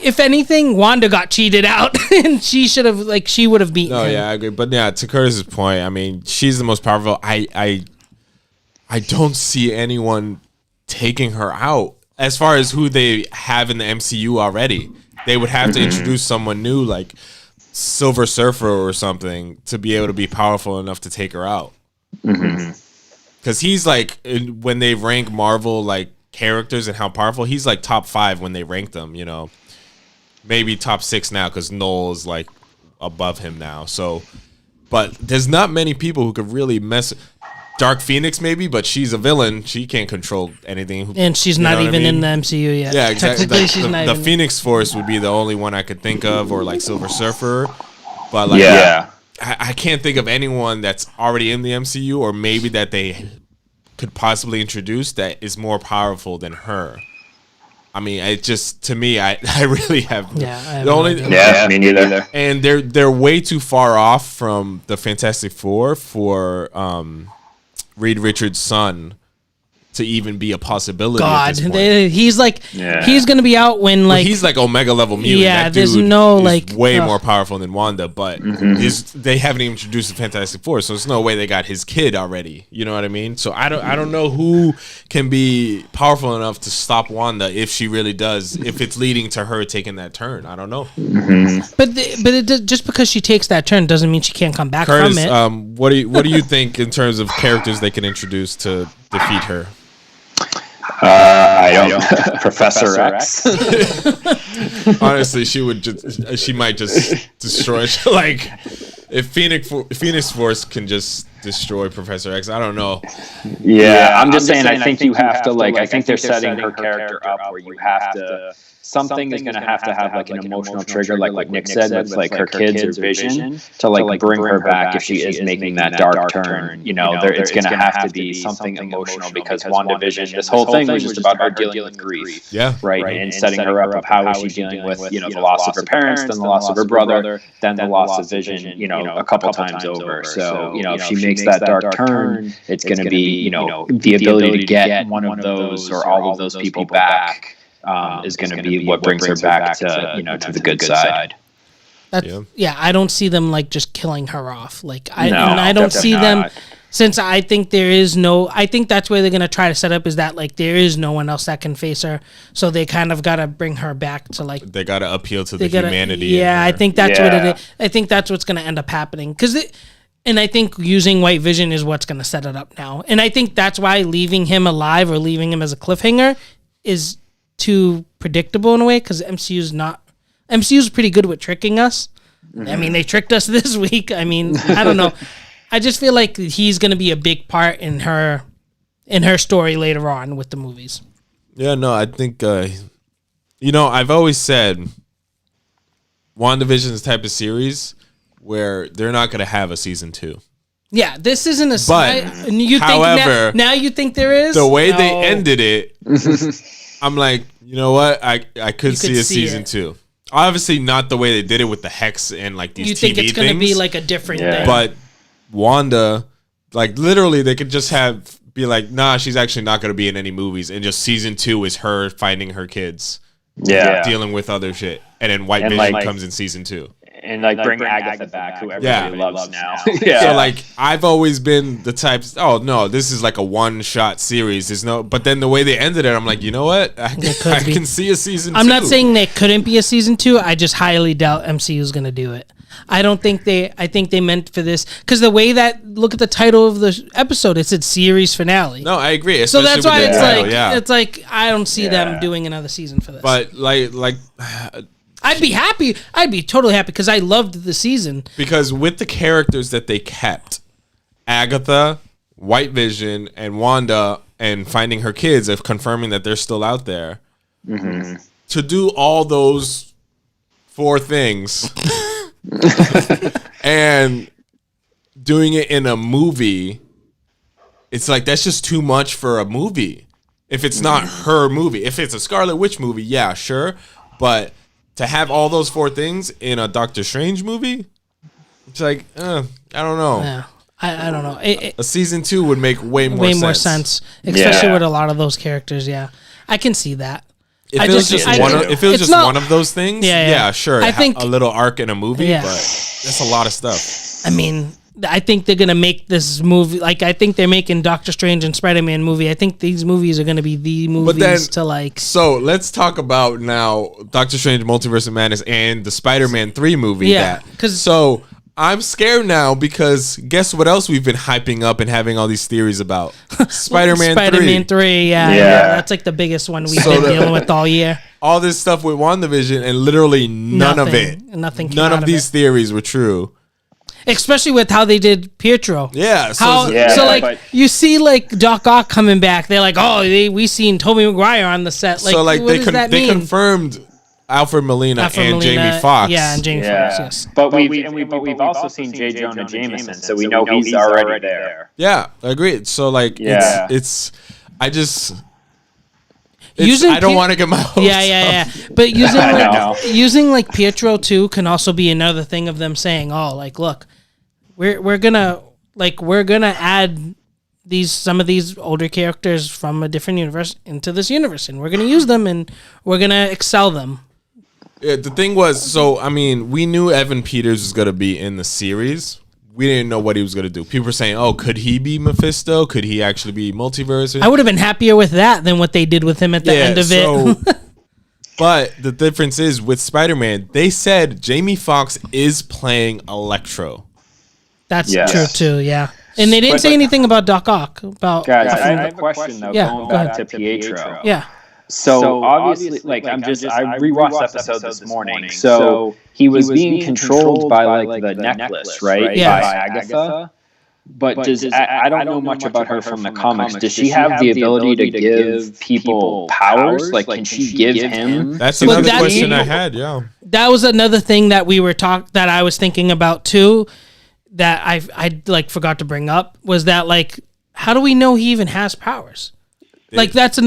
if anything, Wanda got cheated out and she would have beaten. No, him. yeah, I agree. But yeah, to Curtis's point, I mean, she's the most powerful. I don't see anyone taking her out. As far as who they have in the MCU already, they would have to introduce someone new like Silver Surfer or something to be able to be powerful enough to take her out. Because he's like, when they rank Marvel like characters and how powerful, he's like top 5 when they rank them, maybe top 6 now because Noel is like above him now. So, but there's not many people who could really mess. Dark Phoenix maybe, but she's a villain. She can't control anything. And she's not even in the MCU yet. Yeah, exactly. The Phoenix Force would be the only one I could think of, or like Silver Surfer. But like, I can't think of anyone that's already in the MCU, or maybe that they could possibly introduce that is more powerful than her. I mean, it just to me, I really have Yeah, the only me neither. and they're way too far off from the Fantastic Four for Reed Richards' son to even be a possibility. God, at this point. he's like he's gonna be out when Well, he's like Omega level mutant. Yeah, that there's dude no, is like, way more powerful than Wanda, but they haven't even introduced the Fantastic Four, so there's no way they got his kid already. You know what I mean? So I don't know who can be powerful enough to stop Wanda if she really does. If it's leading to her taking that turn, I don't know. just because she takes that turn doesn't mean she can't come back Curtis, from it. what do you think in terms of characters they can introduce to defeat her? I don't. Professor X. Honestly, she might just destroy. Like, if Phoenix Force can just destroy Professor X, I don't know. Yeah, I'm just saying. I think you have to I think they're setting her character up where you have to. Something is going to have like an emotional trigger, like Nick said, with like her kids or Vision to like bring her back if she is making that dark turn. You know, it's going to have to be something emotional because WandaVision, this whole thing was just about her dealing with grief. Yeah. Right. And setting her up of how is she dealing with, the loss of her parents, then the loss of her brother, then the loss of Vision, a couple times over. So, if she makes that dark turn, it's going to be, the ability to get one of those or all of those people back. Is going to be what brings her back to the good side. I don't see them like just killing her off. I don't see them since I think I think that's where they're going to try to set up is that like there is no one else that can face her. So they kind of got to bring her back to like they got to appeal to the humanity. Yeah, I think that's what it is. I think that's what's going to end up happening and I think using White Vision is what's going to set it up now. And I think that's why leaving him alive or leaving him as a cliffhanger is too predictable in a way because MCU's pretty good with tricking us. I mean, they tricked us this week. I mean, I don't know. I just feel like he's going to be a big part in her story later on with the movies. Yeah, no, I think I've always said WandaVision is the type of series where they're not going to have a season 2. Yeah, this isn't a. But however, now you think there is the way they ended it. I'm like, you know what? I could see a season 2. Obviously, not the way they did it with the Hex and like these TV things. You think it's going to be like a different thing. But Wanda, like literally, they could just be like, nah, she's actually not going to be in any movies, and just season 2 is her finding her kids, dealing with other shit, and then White Vision comes in season 2. And bring Agatha back, who everybody loves now. So like I've always been the type. Oh no, this is like a one-shot series. There's no. But then the way they ended it, I'm like, you know what? I can see a season 2. I'm not saying there couldn't be a season 2. I just highly doubt MCU is going to do it. I don't think they. I think they meant for this because the way that look at the title of the episode, it said series finale. No, I agree. So that's why it's like I don't see them doing another season for this. But like. I'd be happy. I'd be totally happy because I loved the season. Because with the characters that they kept, Agatha, White Vision, and Wanda, and finding her kids, of confirming that they're still out there, to do all those 4 things and doing it in a movie, it's like that's just too much for a movie. If it's not her movie, if it's a Scarlet Witch movie, yeah, sure, but to have all those 4 things in a Doctor Strange movie, it's like, I don't know. Yeah, I don't know. A season 2 would make way more sense. Especially with a lot of those characters. Yeah, I can see that. If it was just one of those things, yeah, sure. I think a little arc in a movie, but that's a lot of stuff. I mean, I think they're gonna make this movie. Like, I think they're making Doctor Strange and Spider-Man movie. I think these movies are gonna be the movies to like. So let's talk about now Doctor Strange: Multiverse of Madness and the Spider-Man 3 movie. Yeah, so I'm scared now because guess what else we've been hyping up and having all these theories about? Spider-Man 3. Yeah, that's like the biggest one we've been dealing with all year. All this stuff with WandaVision and literally none of these theories were true. Especially with how they did Pietro. Yeah. You see like Doc Ock coming back. They're like, oh, we seen Tobey Maguire on the set. Like, so like what does that mean? They confirmed Alfred Molina and Jamie Foxx. Yeah, and Jamie Foxx, yes. But we've also seen J. Jonah Jameson, so we know he's already there. Yeah, agreed. So like it's I don't want to get my hopes yeah. But using like Pietro too can also be another thing of them saying, "Oh, like look, we're gonna add some of these older characters from a different universe into this universe, and we're gonna use them and we're gonna excel them." Yeah, the thing was, so I mean, we knew Evan Peters was gonna be in the series. We didn't know what he was gonna do. People were saying, "Oh, could he be Mephisto? Could he actually be Multiverse?" I would have been happier with that than what they did with him at the end of it. But the difference is with Spider-Man, they said Jamie Foxx is playing Electro. That's true too. Yeah, and they didn't say anything about Doc Ock. Guys, I have a question though. Going back to Pietro. Yeah. So obviously, I rewatched episode this morning. So he was being controlled by like the necklace, right? Yeah. By Agatha. But I don't know much about her from the comics. Does she have the ability to give people powers? Like, can she give him? That's another question I had. Yeah. That was another thing that that I was thinking about too. That I like forgot to bring up was that like, how do we know he even has powers? Like that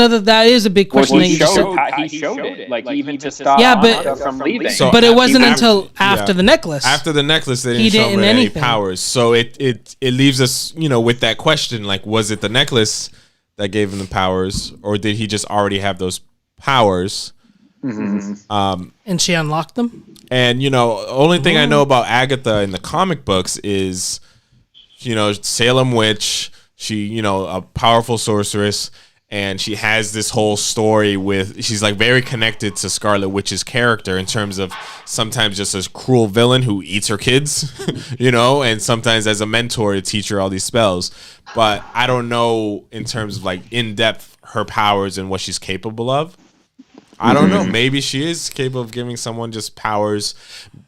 is a big question. He showed it, like even to stop Anna from leaving. So but it wasn't until after the necklace. After the necklace, they didn't show him any powers. So it leaves us, with that question: like, was it the necklace that gave him the powers, or did he just already have those powers? Mm-hmm. And she unlocked them. And only thing I know about Agatha in the comic books is, Salem witch. She, a powerful sorceress. And she has this whole story she's like very connected to Scarlet Witch's character in terms of sometimes just a cruel villain who eats her kids, and sometimes as a mentor to teach her all these spells. But I don't know in terms of like in depth her powers and what she's capable of. I don't know. Maybe she is capable of giving someone just powers,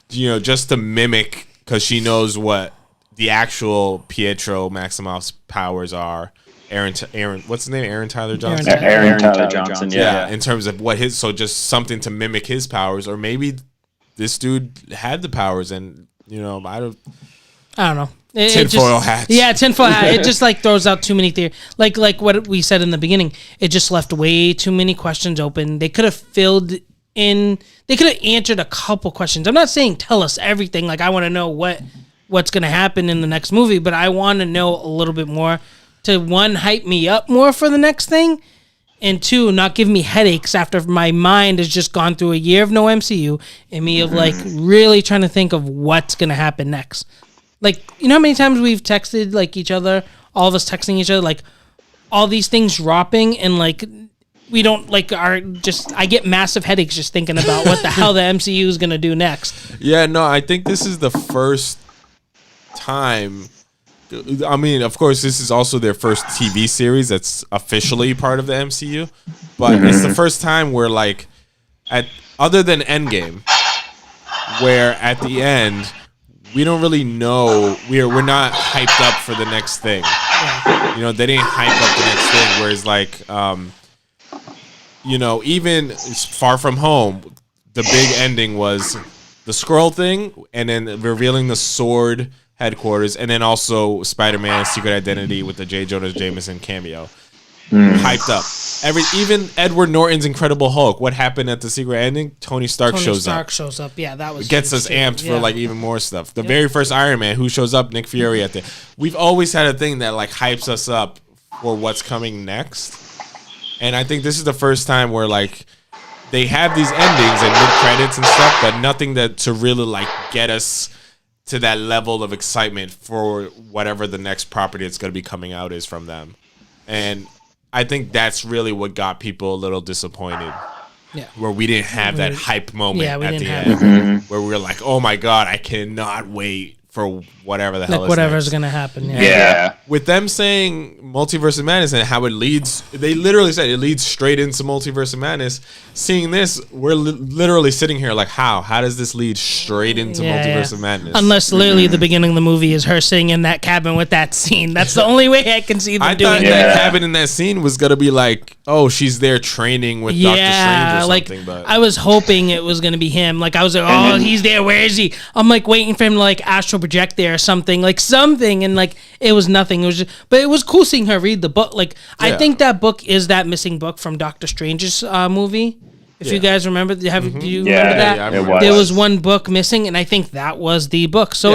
just to mimic because she knows what the actual Pietro Maximoff's powers are. Aaron, what's his name? Aaron Tyler Johnson. Aaron Tyler Johnson. Yeah. In terms of what just something to mimic his powers, or maybe this dude had the powers, and I don't know. Tinfoil hat. Yeah, tinfoil hat. It just like throws out too many theories. Like what we said in the beginning, it just left way too many questions open. They could have filled in. They could have answered a couple questions. I'm not saying tell us everything. Like I want to know what's going to happen in the next movie, but I want to know a little bit more. To one, hype me up more for the next thing, and two, not give me headaches after my mind has just gone through a year of no MCU and me of like really trying to think of what's gonna happen next. Like, how many times we've texted like each other, all of us texting each other, like all these things dropping, and like we don't like I get massive headaches just thinking about what the hell the MCU is gonna do next. Yeah, no, I think this is the first time. I mean, of course, this is also their first TV series that's officially part of the MCU, but it's the first time where, like, other than Endgame, where at the end we don't really know, we're not hyped up for the next thing. They didn't hype up the next thing. Whereas, like, even Far From Home, the big ending was the Skrull thing, and then revealing the sword headquarters, and then also Spider-Man Secret Identity with the J. Jonah Jameson cameo. Hyped up. Even Edward Norton's Incredible Hulk. What happened at the secret ending? Tony Stark shows up. Yeah, that was gets us amped for like even more stuff. The very first Iron Man, who shows up, Nick Fury at the. We've always had a thing that like hypes us up for what's coming next, and I think this is the first time where like they have these endings and mid credits and stuff, but nothing to really like get us to that level of excitement for whatever the next property that's going to be coming out is from them. And I think that's really what got people a little disappointed. Yeah. Where we didn't have that hype moment at the end. Where we were like, oh my God, I cannot wait for whatever the hell is whatever's going to happen. Yeah. With them saying Multiverse of Madness and how it leads, they literally said it leads straight into Multiverse of Madness. Seeing this, we're literally sitting here like, how does this lead straight into Multiverse of Madness? Unless literally the beginning of the movie is her sitting in that cabin with that scene. That's the only way I can see them doing it. That cabin in that scene was going to be like, oh, she's there training with Doctor Strange or something. But I was hoping it was going to be him. Like I was like, oh, he's there. Where is he? I'm like waiting for him to like astral projector or something, and like it was nothing. It was but it was cool seeing her read the book. Like I think that book is that missing book from Doctor Strange's movie. If you guys remember, do you remember that? Yeah, there was one book missing, and I think that was the book. So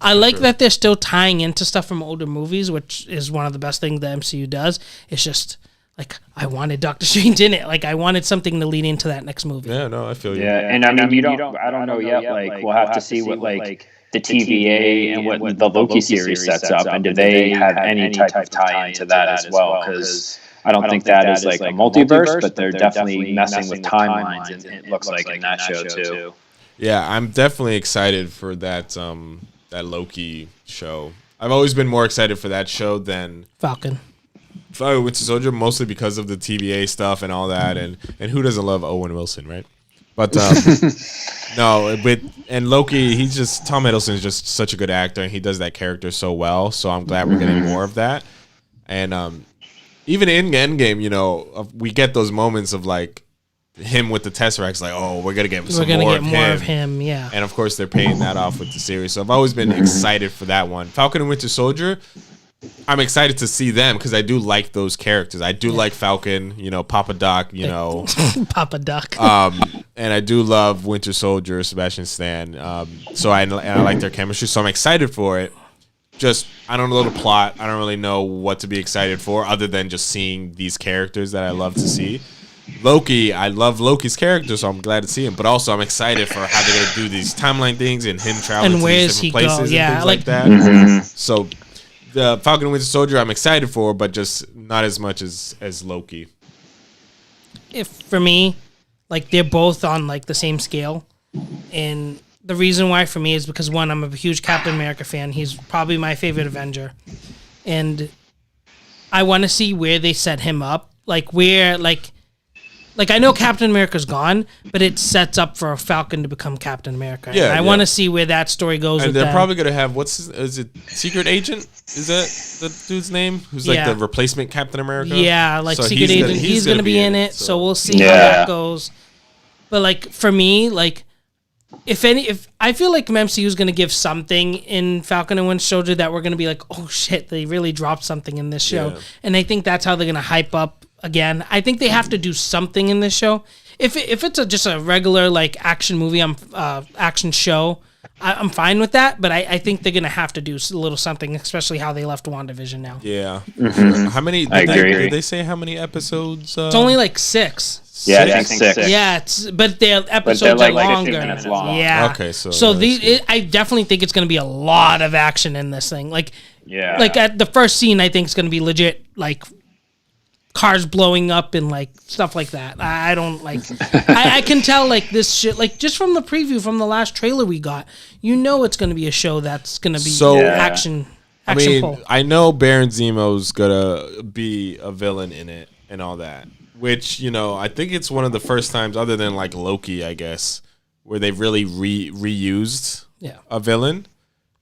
I like that they're still tying into stuff from older movies, which is one of the best things the MCU does. It's just like I wanted Doctor Strange in it. Like I wanted something to lead into that next movie. Yeah, no, I feel you. Yeah, and I mean, I don't know yet. Like we'll have to see what like the TVA and what the Loki series sets up, and do they have any type of tie into that as well? Because I don't think that is like a multiverse, but they're definitely messing with timelines, and it looks like in that show too. Yeah, I'm definitely excited for that that Loki show. I've always been more excited for that show than Falcon Winter Soldier, mostly because of the TVA stuff and all that, and who doesn't love Owen Wilson, right? But no, and Loki, Tom Hiddleston is just such a good actor, and he does that character so well. So I'm glad we're getting more of that, and even in Endgame, you know, we get those moments of like him with the Tesseract. Like, oh, we're gonna get more of him, yeah. And of course, they're paying that off with the series. So I've always been excited for that one. Falcon and Winter Soldier, I'm excited to see them because I do like those characters. I do like Falcon, you know, Papa Doc, you know, Papa Doc. and I do love Winter Soldier, Sebastian Stan. So I like their chemistry. So I'm excited for it. Just, I don't know the plot. I don't really know what to be excited for other than just seeing these characters that I love to see. Loki, I love Loki's character, so I'm glad to see him. But also, I'm excited for how they're going to do these timeline things and him traveling to these different places and things like that. So, the Falcon and Winter Soldier, I'm excited for, but just not as much as Loki. For me, like, they're both on, like, the same scale. And the reason why for me is because, one, I'm a huge Captain America fan. He's probably my favorite Avenger. And I want to see where they set him up. Like, where, like I know Captain America's gone, but it sets up for Falcon to become Captain America. Yeah, and I want to see where that story goes. And with they're them. probably going to have, is it Secret Agent? Is that the dude's name? Who's like the replacement Captain America? Yeah, like so Secret Agent. He's going to be in it, so we'll see how that goes. But like for me, like if I feel like MCU is going to give something in Falcon and Winter Soldier that we're going to be like, oh shit, they really dropped something in this show. Yeah. And I think that's how they're going to hype up again. I think they have to do something in this show. If it's just a regular like action movie, action show, I'm fine with that. But I think they're gonna have to do a little something, especially how they left WandaVision now. Yeah. Mm-hmm. How many? Did they say how many episodes? It's only like 6. Yeah, I think 6. Yeah, but their episodes are longer. Long. Yeah. Okay, so I definitely think it's gonna be a lot of action in this thing. Like at the first scene, I think it's gonna be legit like cars blowing up and like stuff like that. I don't like. I can tell like this shit like just from the preview from the last trailer we got. You know it's going to be a show that's going to be action. I mean, I know Baron Zemo's gonna be a villain in it and all that. Which I think it's one of the first times, other than like Loki, I guess, where they've really reused a villain.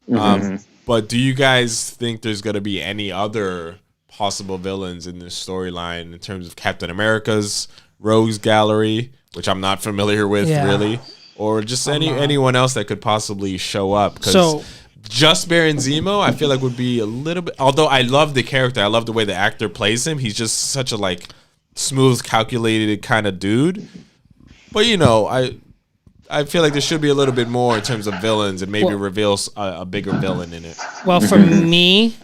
Mm-hmm. But do you guys think there's gonna be any other possible villains in this storyline in terms of Captain America's Rogues Gallery, which I'm not familiar with really, or just anyone else that could possibly show up? Because just Baron Zemo, I feel like would be a little bit. Although I love the character, I love the way the actor plays him. He's just such a like smooth, calculated kind of dude. But I feel like there should be a little bit more in terms of villains and maybe reveal a bigger villain in it. Well, for me,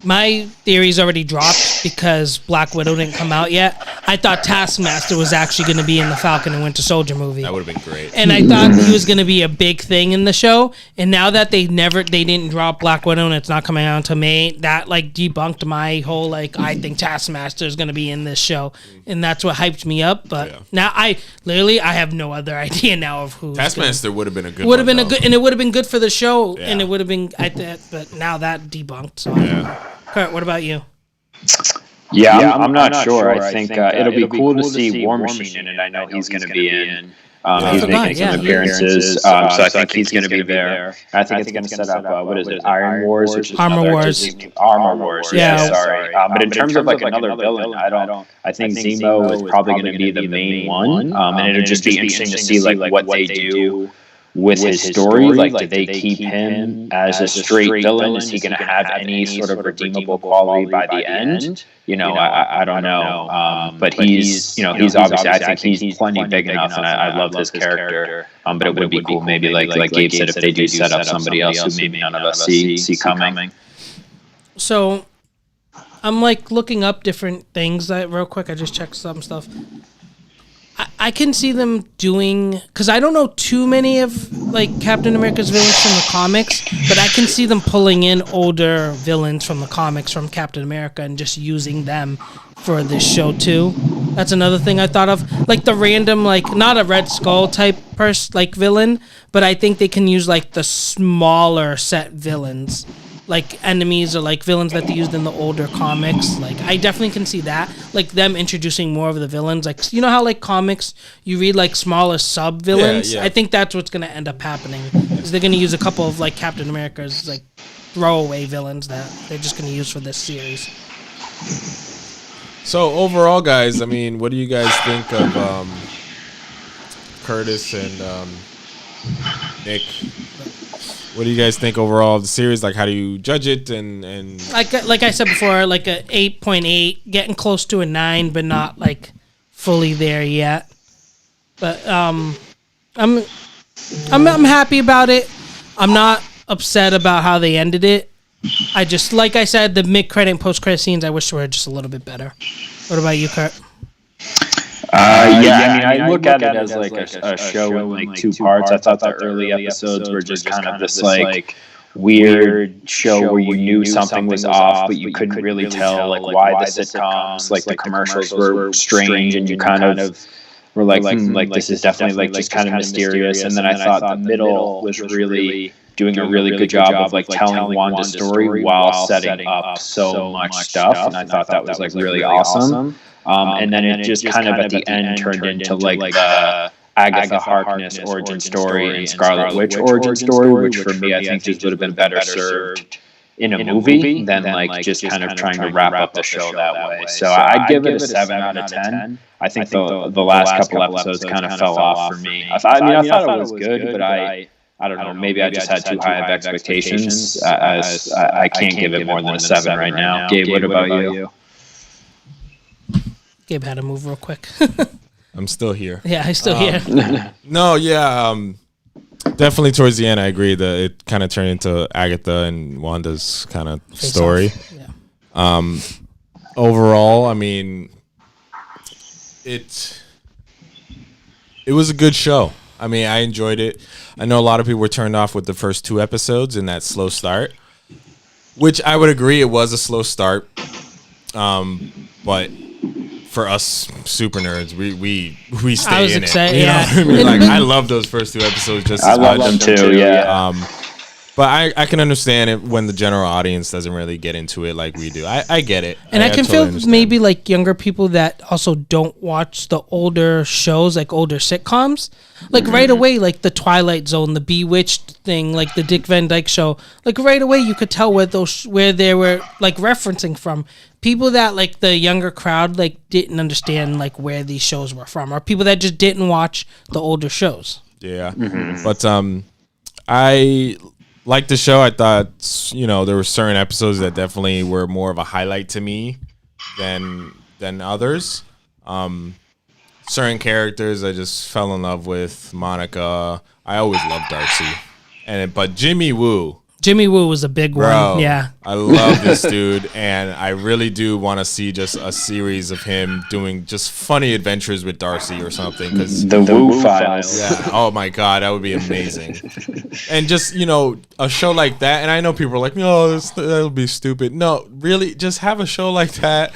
my theory's already dropped because Black Widow didn't come out yet. I thought Taskmaster was actually going to be in the Falcon and Winter Soldier movie. That would have been great. And I thought he was going to be a big thing in the show. And now that they didn't drop Black Widow and it's not coming out until May, that like debunked my whole like I think Taskmaster is going to be in this show, and that's what hyped me up. But now I have no other idea now of who. Taskmaster would have been a good. And it would have been good for the show, and it would have been. But now that debunked. So. Yeah. Kurt, what about you? Yeah, I'm not sure. I think it'll be cool to see War Machine in it. I know he's going to be in. He's making some appearances, so I think he's going to be there. I think it's going to set up, what is it, Iron Wars? Which is Armor Wars. Armor Wars, sorry. But in terms of like another villain, I think Zemo is probably going to be the main one. And it'll just be interesting to see like what they do with his story? Like, do they keep him as a straight villain? Is he going to have any sort of redeemable quality by the end? I don't know. But he's obviously, I think he's plenty big enough, and I love his character. But it would be cool, maybe like Gabe said, if they do set up somebody else who maybe none of us see coming. So I'm like looking up different things real quick. I just checked some stuff. I can see them doing, because I don't know too many of like Captain America's villains from the comics, but I can see them pulling in older villains from the comics from Captain America and just using them for this show too. That's another thing I thought of, like the random, like not a Red Skull type like villain, but I think they can use like the smaller set villains, like enemies or like villains that they used in the older comics. Like I definitely can see that, like them introducing more of the villains. Like, you know how like comics you read like smaller sub villains. Yeah. I think that's what's gonna end up happening, is they're gonna use a couple of like Captain America's like throwaway villains that they're just gonna use for this series. So overall, guys, I mean, what do you guys think of Curtis and Nick? What do you guys think overall of the series? Like, how do you judge it? And like I said before, like a 8.8, getting close to a 9, but not like fully there yet. But I'm happy about it. I'm not upset about how they ended it. I just, like I said, the mid-credit and post-credit scenes, I wish were just a little bit better. What about you, Kurt? I look at it as like a show in like two parts. I thought the early episodes were just kind of this like weird show where you knew something was off, but you couldn't really tell like why the sitcoms, like the commercials were strange, and you kind of were like, this is definitely like just kind of mysterious. And then I thought the middle was really doing a really good job of like telling Wanda's story while setting up so much stuff, and I thought that was like really awesome. And then it just kind of at the end turned into like the Agatha Harkness origin story and Scarlet Witch origin story, which for me I think just would have been better served in a movie than like just kind of trying to wrap up the show that way. So I'd give it a 7 out of 10. I think the last couple episodes kind of fell off for me. I thought it was good, but I don't know. Maybe I just had too high of expectations. I can't give it more than a 7 right now. Gabe, what about you? Gabe had to move real quick. I'm still here. Yeah, he's still here. No, yeah, definitely towards the end, I agree that it kind of turned into Agatha and Wanda's kind of story. Yeah. Overall, I mean, it was a good show. I mean, I enjoyed it. I know a lot of people were turned off with the first 2 episodes and that slow start, which I would agree it was a slow start. But for us super nerds, we stay in it. You know what I mean? Like, I love those first 2 episodes just as much. I love them too, yeah. But I can understand it when the general audience doesn't really get into it like we do. I get it. And I can totally feel understand. maybe like younger people that also don't watch the older shows, like older sitcoms. Like right away, like the Twilight Zone, the Bewitched thing, like the Dick Van Dyke Show. Like right away, you could tell where they were like referencing from. People that like the younger crowd like didn't understand like where these shows were from, or people that just didn't watch the older shows. Yeah, but I liked the show. I thought, there were certain episodes that definitely were more of a highlight to me than others. Certain characters I just fell in love with. Monica. I always loved Darcy, but Jimmy Woo was a big one. Yeah, I love this dude, and I really do want to see just a series of him doing just funny adventures with Darcy or something. Because the Woo Files. Yeah. Oh my God, that would be amazing. And just a show like that. And I know people are like, no, that'll be stupid. No, really, just have a show like that.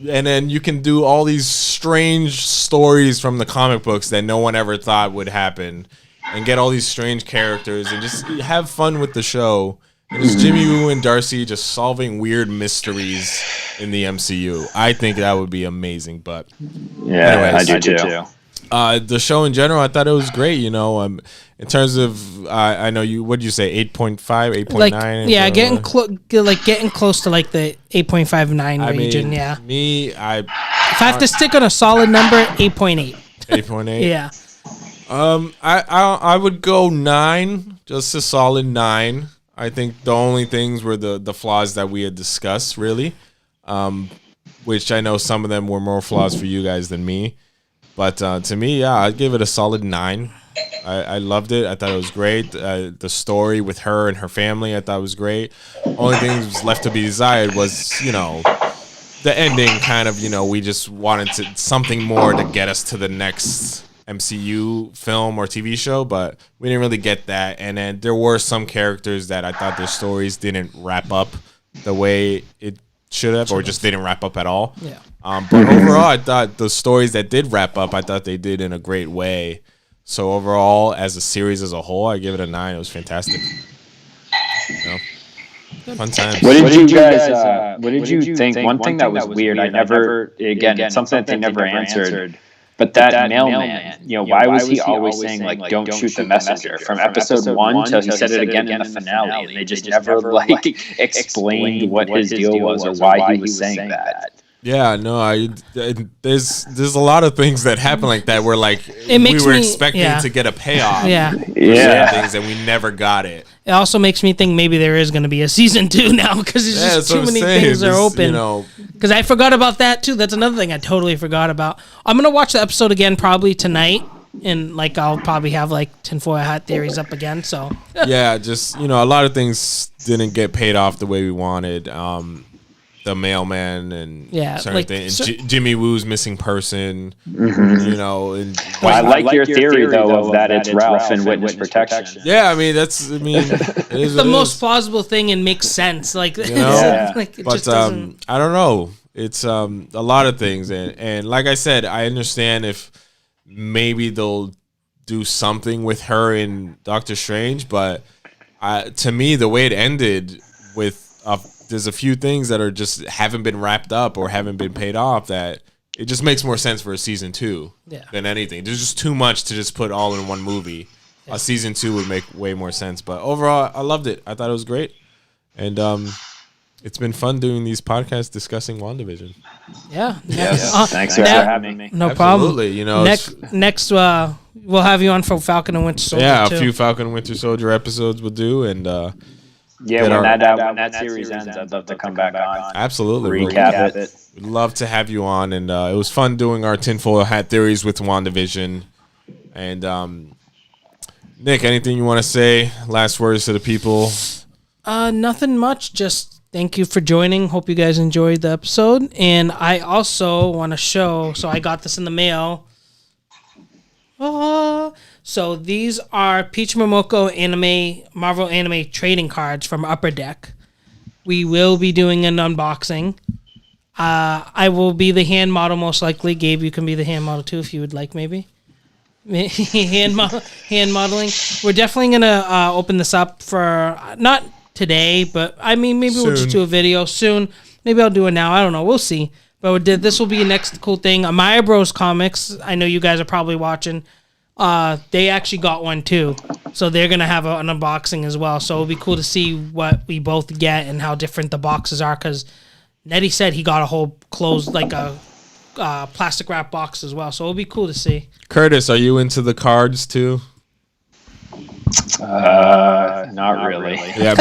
And then you can do all these strange stories from the comic books that no one ever thought would happen, and get all these strange characters and just have fun with the show. And it's Jimmy Woo and Darcy just solving weird mysteries in the MCU. I think that would be amazing. But anyways, I do too. The show in general, I thought it was great. In terms of, I know you. What did you say? 8.5, 8.9. Yeah, getting close to like the 8.59 region. Yeah. If I have to stick on a solid number, 8.8. 8.8. Yeah. I would go 9, just a solid 9. I think the only things were the flaws that we had discussed, really, which I know some of them were more flaws for you guys than me. But to me, yeah, I'd give it a solid 9. I loved it. I thought it was great. The story with her and her family, I thought was great. Only thing that was left to be desired was, the ending kind of, we just wanted something more to get us to the next MCU film or TV show, but we didn't really get that. And then there were some characters that I thought their stories didn't wrap up the way it should have, or just didn't wrap up at all. Yeah. But overall, I thought the stories that did wrap up, I thought they did in a great way. So overall, as a series as a whole, I give it a 9. It was fantastic. Fun times. What did you guys? What did you think? One thing that was weird. I never. Again, it's something that they never answered. But that mailman, why was he always saying like, "Don't shoot the messenger"? From episode 1 till he said it again in the finale, and they just never explained what his deal was or why he was saying that. Yeah, no, there's a lot of things that happen like that where we were expecting to get a payoff. Yeah. Things and we never got it. It also makes me think maybe there is going to be a season 2 now because there's just too many things are open. Because I forgot about that too. That's another thing I totally forgot about. I'm going to watch the episode again probably tonight. And I'll probably have tinfoil hat theories up again. So yeah, just a lot of things didn't get paid off the way we wanted. The mailman and certain things. Jimmy Woo's missing person. Mm-hmm. I like your theory though of that it's Ralph and witness protection. Yeah, it is the most plausible thing and makes sense. It but just doesn't. I don't know. It's a lot of things, and like I said, I understand if maybe they'll do something with her in Doctor Strange, but to me, the way it ended with there's a few things that are just haven't been wrapped up or haven't been paid off that it just makes more sense for a season 2 than anything. There's just too much to just put all in one movie. A season 2 would make way more sense. But overall, I loved it. I thought it was great. And it's been fun doing these podcasts discussing WandaVision. Yeah. Thanks for having me. No Absolutely. problem. Next, we'll have you on for Falcon and Winter Soldier. Yeah, a few Falcon and Winter Soldier episodes we'll do. And when that series ends, I'd love to come back on. Absolutely. Recap it. We'd love to have you on. And it was fun doing our tinfoil hat theories with WandaVision. And Nick, anything you want to say? Last words to the people? Nothing much. Just thank you for joining. Hope you guys enjoyed the episode. And I also want to show, so I got this in the mail. So these are Peach Momoko Marvel anime trading cards from Upper Deck. We will be doing an unboxing. I will be the hand model most likely. Gabe, you can be the hand model too if you would like, maybe. hand modeling. We're definitely gonna open this up for not today, but maybe soon. We'll just do a video soon. Maybe I'll do it now. I don't know. We'll see. But this will be the next cool thing. Amaya Bros Comics. I know you guys are probably watching. They actually got one too, so they're gonna have an unboxing as well. So it'll be cool to see what we both get and how different the boxes are. Because Nettie said he got a whole closed a plastic wrap box as well. So it'll be cool to see. Curtis, are you into the cards too? Not really. Yeah,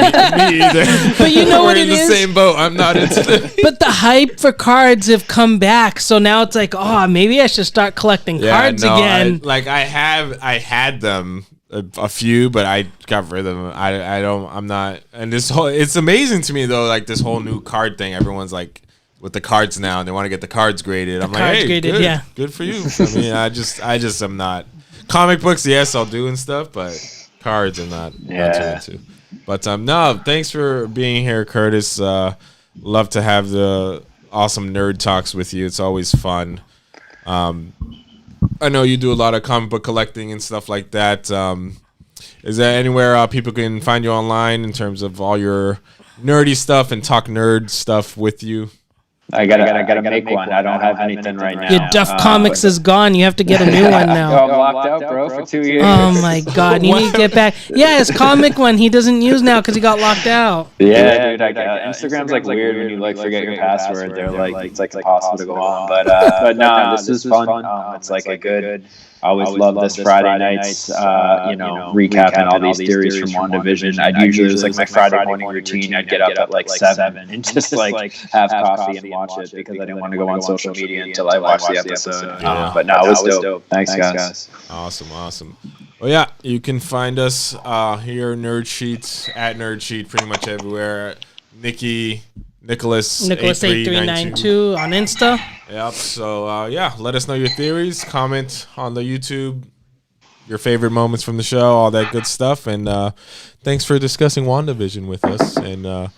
me either. But you know what it is? We're in the same boat. I'm not into it. But the hype for cards have come back, so now it's maybe I should start collecting cards again. I had them a few, but I got rid of them. I'm not. And it's amazing to me though. This whole new card thing. Everyone's with the cards now, and they want to get the cards graded. I'm like, hey, graded, good for you. I mean, I just am not. Comic books, yes, I'll do and stuff, but cards are not too into. But no, thanks for being here, Curtis. Love to have the awesome nerd talks with you. It's always fun. I know you do a lot of comic book collecting and stuff like that. Is there anywhere people can find you online in terms of all your nerdy stuff and talk nerd stuff with you? I gotta make one. I don't have anything right now. Your Duff Comics is gone. You have to get a new one now. I'm locked out, bro, for 2 years. Oh my God, you need to get back. Yeah, his comic one he doesn't use now because he got locked out. Yeah, dude. Instagram's weird when you forget your password. They're it's impossible to go on. But no, this is fun. It's a good I always love this Friday nights, recapping all these theories from WandaVision. I'd usually, it was like my Friday morning routine. I'd get up at like 7 and just like have coffee and watch it because I didn't want to go on social media until I watched the episode. But no, it was dope. Thanks, guys. Awesome. Well, yeah, you can find us here, Nerd Sheets, at Nerd Sheet, pretty much everywhere. Nicholas 8392 on Insta. Yep. So let us know your theories. Comment on the YouTube, your favorite moments from the show, all that good stuff. And thanks for discussing WandaVision with us. And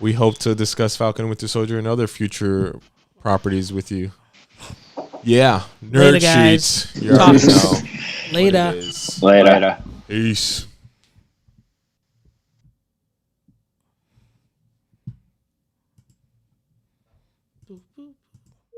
we hope to discuss Falcon and Winter Soldier and other future properties with you. Yeah. Nerd Later, guys. Sheets. You already know. Later. Later. Peace.